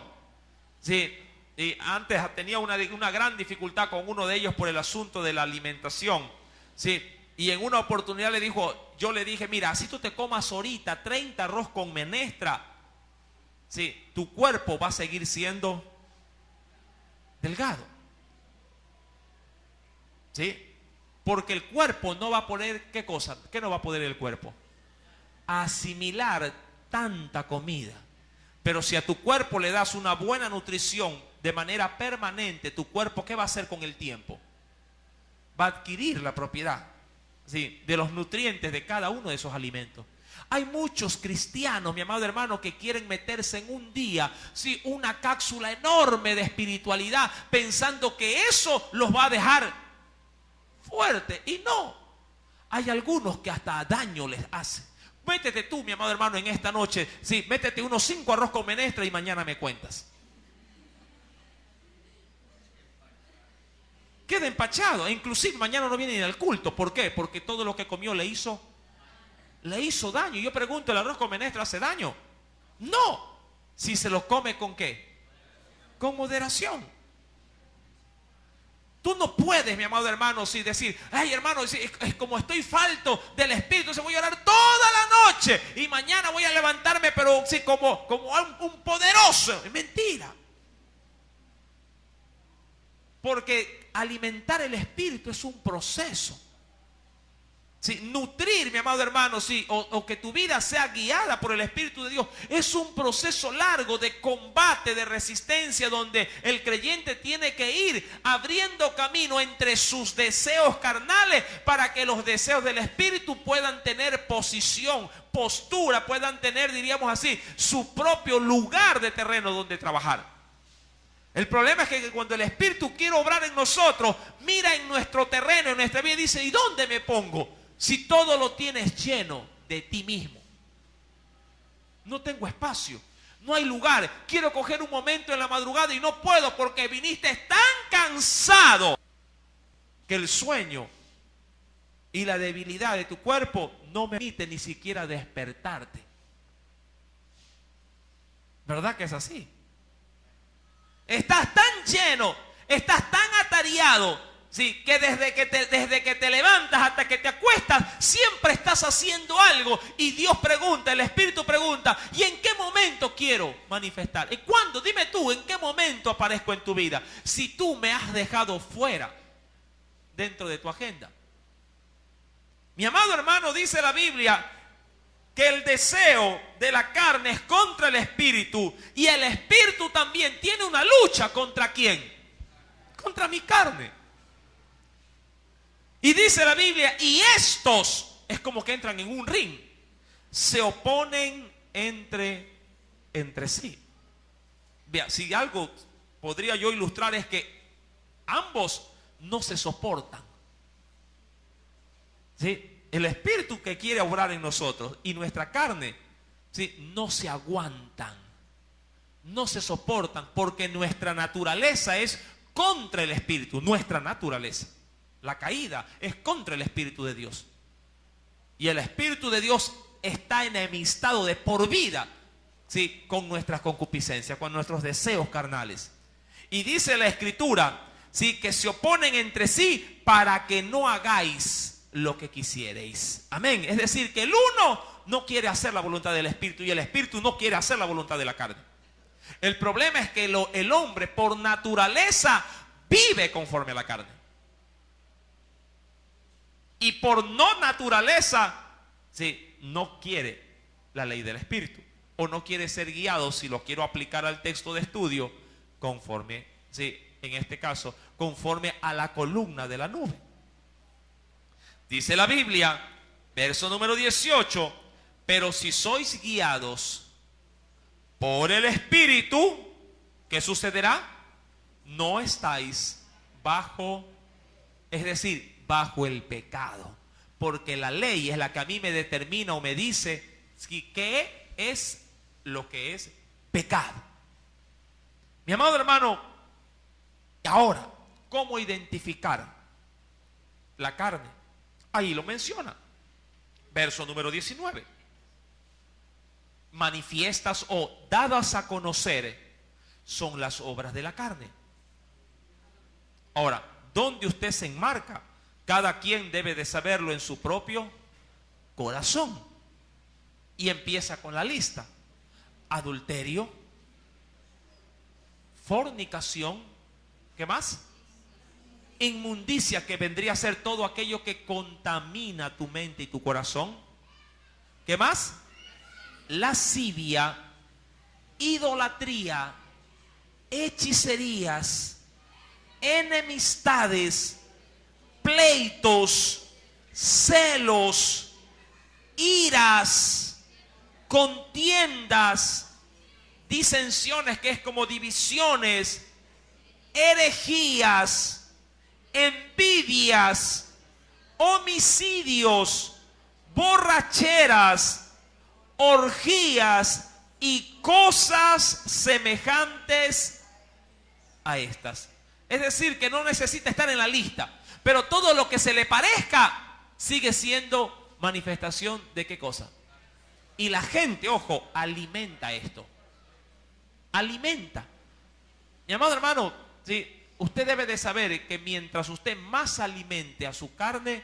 sí, y antes tenía una gran dificultad con uno de ellos por el asunto de la alimentación, sí, y en una oportunidad yo le dije, mira, si tú te comas ahorita 30 arroz con menestra, sí, tu cuerpo va a seguir siendo delgado. ¿Sí? Porque el cuerpo no va a poder, ¿qué cosa? ¿Qué no va a poder el cuerpo? Asimilar tanta comida. Pero si a tu cuerpo le das una buena nutrición de manera permanente, tu cuerpo, ¿qué va a hacer con el tiempo? Va a adquirir la propiedad, ¿sí?, de los nutrientes de cada uno de esos alimentos. Hay muchos cristianos, mi amado hermano, que quieren meterse en un día, sí, una cápsula enorme de espiritualidad, pensando que eso los va a dejar fuerte, y no. Hay algunos que hasta daño les hace. Métete tú, mi amado hermano, en esta noche, sí, métete unos 5 arroz con menestra y mañana me cuentas. Queda empachado, e inclusive mañana no viene ni al culto. ¿Por qué? Porque todo lo que comió le hizo daño. Y yo pregunto, ¿el arroz con menestra hace daño? No, si se lo come ¿con qué? Con moderación. Tú no puedes, mi amado hermano, si decir, ay hermano, es como estoy falto del espíritu, se voy a orar toda la noche y mañana voy a levantarme, pero sí, como un poderoso. Es mentira. Porque alimentar el espíritu es un proceso. Sí, nutrir, mi amado hermano, sí, o que tu vida sea guiada por el Espíritu de Dios, es un proceso largo de combate, de resistencia, donde el creyente tiene que ir abriendo camino entre sus deseos carnales para que los deseos del Espíritu puedan tener posición, postura, puedan tener, diríamos así, su propio lugar de terreno donde trabajar. El problema es que cuando el Espíritu quiere obrar en nosotros, mira en nuestro terreno, en nuestra vida y dice, ¿y dónde me pongo? si todo lo tienes lleno de ti mismo? No tengo espacio, no hay lugar. Quiero coger un momento en la madrugada y no puedo porque viniste tan cansado que el sueño y la debilidad de tu cuerpo no me permite ni siquiera despertarte. ¿Verdad que es así? Estás tan lleno, estás tan atareado, ¿sí?, que desde que te levantas hasta que te acuestas, siempre estás haciendo algo. Y Dios pregunta, el Espíritu pregunta, ¿y en qué momento quiero manifestar? ¿Y cuándo? Dime tú, ¿en qué momento aparezco en tu vida? Si tú me has dejado fuera dentro de tu agenda. Mi amado hermano, dice la Biblia que el deseo de la carne es contra el espíritu, y el espíritu también tiene una lucha. ¿Contra quién? Contra mi carne. Y dice la Biblia, y estos, es como que entran en un ring, se oponen entre sí. Vea, si algo podría yo ilustrar es que ambos no se soportan. ¿Sí? El espíritu que quiere obrar en nosotros y nuestra carne, ¿sí?, no se aguantan, no se soportan, porque nuestra naturaleza es contra el espíritu. Nuestra naturaleza, la caída, es contra el espíritu de Dios. Y el espíritu de Dios está enemistado de por vida, ¿sí?, con nuestras concupiscencias, con nuestros deseos carnales. Y dice la Escritura, ¿sí?, que se oponen entre sí para que no hagáis lo que quisierais. Amén. Es decir, que el uno no quiere hacer la voluntad del espíritu y el espíritu no quiere hacer la voluntad de la carne. El problema es que el hombre por naturaleza vive conforme a la carne. Y por no naturaleza, ¿sí?, no quiere la ley del espíritu, o no quiere ser guiado, si lo quiero aplicar al texto de estudio, conforme, ¿sí?, en este caso, conforme a la columna de la nube. Dice la Biblia, verso número 18, pero si sois guiados por el Espíritu, ¿qué sucederá? No estáis bajo, es decir, bajo el pecado. Porque la ley es la que a mí me determina o me dice qué es lo que es pecado. Mi amado hermano, ahora, ¿cómo identificar la carne? Ahí lo menciona. Verso número 19. Manifiestas o dadas a conocer son las obras de la carne. Ahora, ¿dónde usted se enmarca? Cada quien debe de saberlo en su propio corazón. Y empieza con la lista: adulterio, fornicación, ¿qué más? Inmundicia, que vendría a ser todo aquello que contamina tu mente y tu corazón. ¿Qué más? Lascivia, idolatría, hechicerías, enemistades, pleitos, celos, iras, contiendas, disensiones, que es como divisiones, herejías, envidias, homicidios, borracheras, orgías y cosas semejantes a estas. Es decir, que no necesita estar en la lista, pero todo lo que se le parezca sigue siendo manifestación de ¿qué cosa? Y la gente, ojo, alimenta esto. Alimenta. Mi amado hermano, ¿sí?, usted debe de saber que mientras usted más alimente a su carne,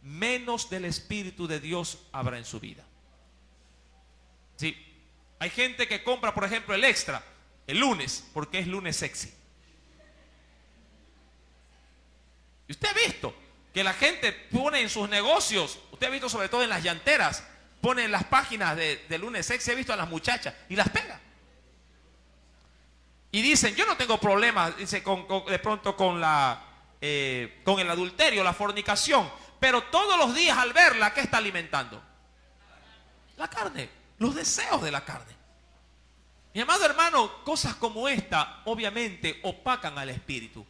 menos del Espíritu de Dios habrá en su vida. Sí, hay gente que compra, por ejemplo, el extra el lunes, porque es lunes sexy. Y usted ha visto que la gente pone en sus negocios, usted ha visto sobre todo en las llanteras, pone en las páginas de lunes sexy, ha visto a las muchachas y las pega. Y dicen, yo no tengo problema, dice, de pronto con el adulterio, la fornicación, pero todos los días al verla, ¿qué está alimentando? La carne, los deseos de la carne. Mi amado hermano, cosas como esta obviamente opacan al espíritu.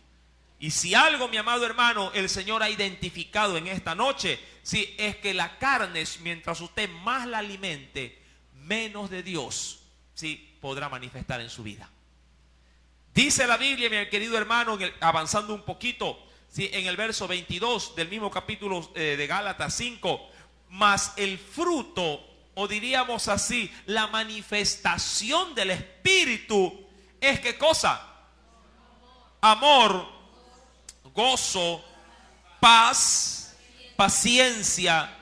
Y si algo, mi amado hermano, el Señor ha identificado en esta noche, sí, es que la carne, mientras usted más la alimente, menos de Dios, sí, podrá manifestar en su vida. Dice la Biblia, mi querido hermano, avanzando un poquito, sí, en el verso 22 del mismo capítulo de Gálatas 5, mas el fruto, o diríamos así, la manifestación del Espíritu es ¿qué cosa? Amor, gozo, paz, paciencia,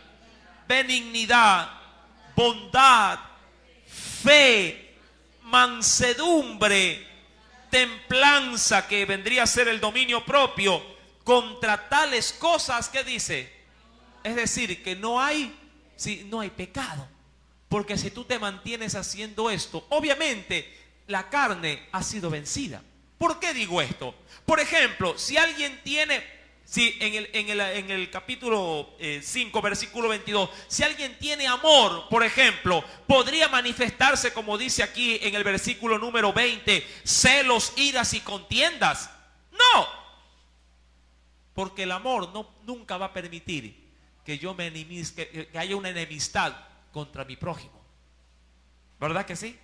benignidad, bondad, fe, mansedumbre, templanza, que vendría a ser el dominio propio. Contra tales cosas, ¿qué dice? Es decir, que no hay pecado. Porque si tú te mantienes haciendo esto, obviamente la carne ha sido vencida. ¿Por qué digo esto? Por ejemplo, si alguien tiene, en el capítulo 5, versículo 22, si alguien tiene amor, por ejemplo, podría manifestarse, como dice aquí en el versículo número 20, celos, iras y contiendas. No, porque el amor nunca va a permitir que yo me que haya una enemistad contra mi prójimo. ¿Verdad que sí?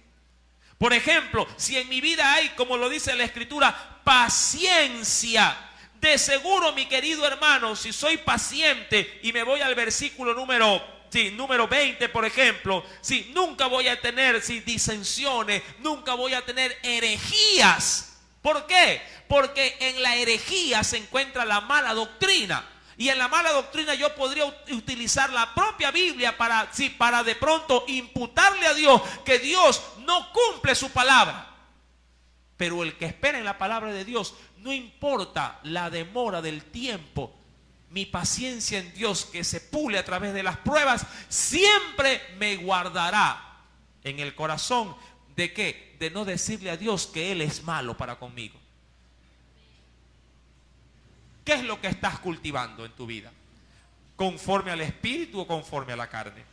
Por ejemplo, si en mi vida hay, como lo dice la Escritura, paciencia, de seguro, mi querido hermano, si soy paciente y me voy al versículo número 20, por ejemplo, nunca voy a tener disensiones, nunca voy a tener herejías. ¿Por qué? Porque en la herejía se encuentra la mala doctrina. Y en la mala doctrina yo podría utilizar la propia Biblia para de pronto imputarle a Dios que Dios no cumple su palabra. Pero el que espera en la palabra de Dios, no importa la demora del tiempo, mi paciencia en Dios que se pule a través de las pruebas, siempre me guardará en el corazón de ¿qué? De no decirle a Dios que Él es malo para conmigo. ¿Qué es lo que estás cultivando en tu vida? ¿Conforme al Espíritu o conforme a la carne?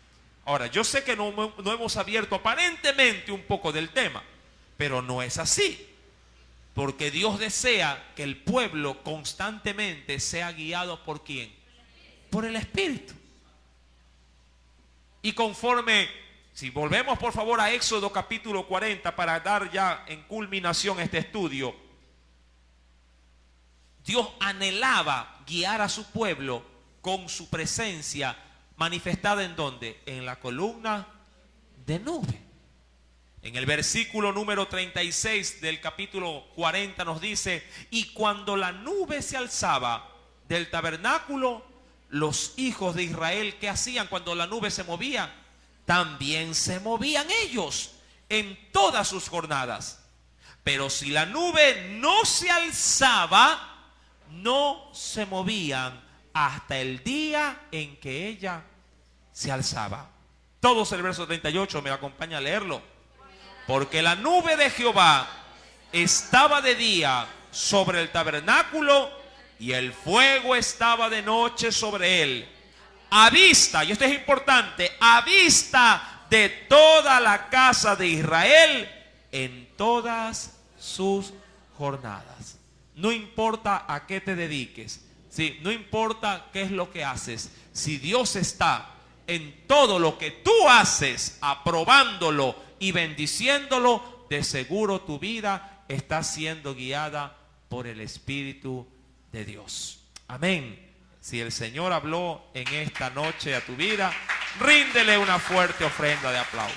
Ahora, yo sé que no hemos abierto aparentemente un poco del tema, pero no es así. Porque Dios desea que el pueblo constantemente sea guiado ¿por quién? Por el Espíritu. Y conforme, si volvemos por favor a Éxodo capítulo 40 para dar ya en culminación este estudio, Dios anhelaba guiar a su pueblo con su presencia manifestada ¿en dónde? En la columna de nube. En el versículo número 36 del capítulo 40 nos dice: y cuando la nube se alzaba del tabernáculo, los hijos de Israel, ¿qué hacían cuando la nube se movía? También se movían ellos en todas sus jornadas. Pero si la nube no se alzaba, no se movían hasta el día en que ella se alzaba. Todos el verso 38 me acompaña a leerlo. Porque la nube de Jehová estaba de día sobre el tabernáculo y el fuego estaba de noche sobre él. A vista, y esto es importante, a vista de toda la casa de Israel en todas sus jornadas. No importa a qué te dediques, no importa qué es lo que haces, si Dios está en todo lo que tú haces, aprobándolo y bendiciéndolo, de seguro tu vida está siendo guiada por el Espíritu de Dios. Amén. Si el Señor habló en esta noche a tu vida, ríndele una fuerte ofrenda de aplauso.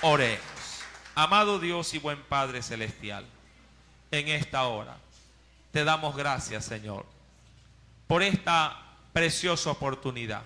Oremos. Amado Dios y buen Padre Celestial, en esta hora te damos gracias, Señor, por esta preciosa oportunidad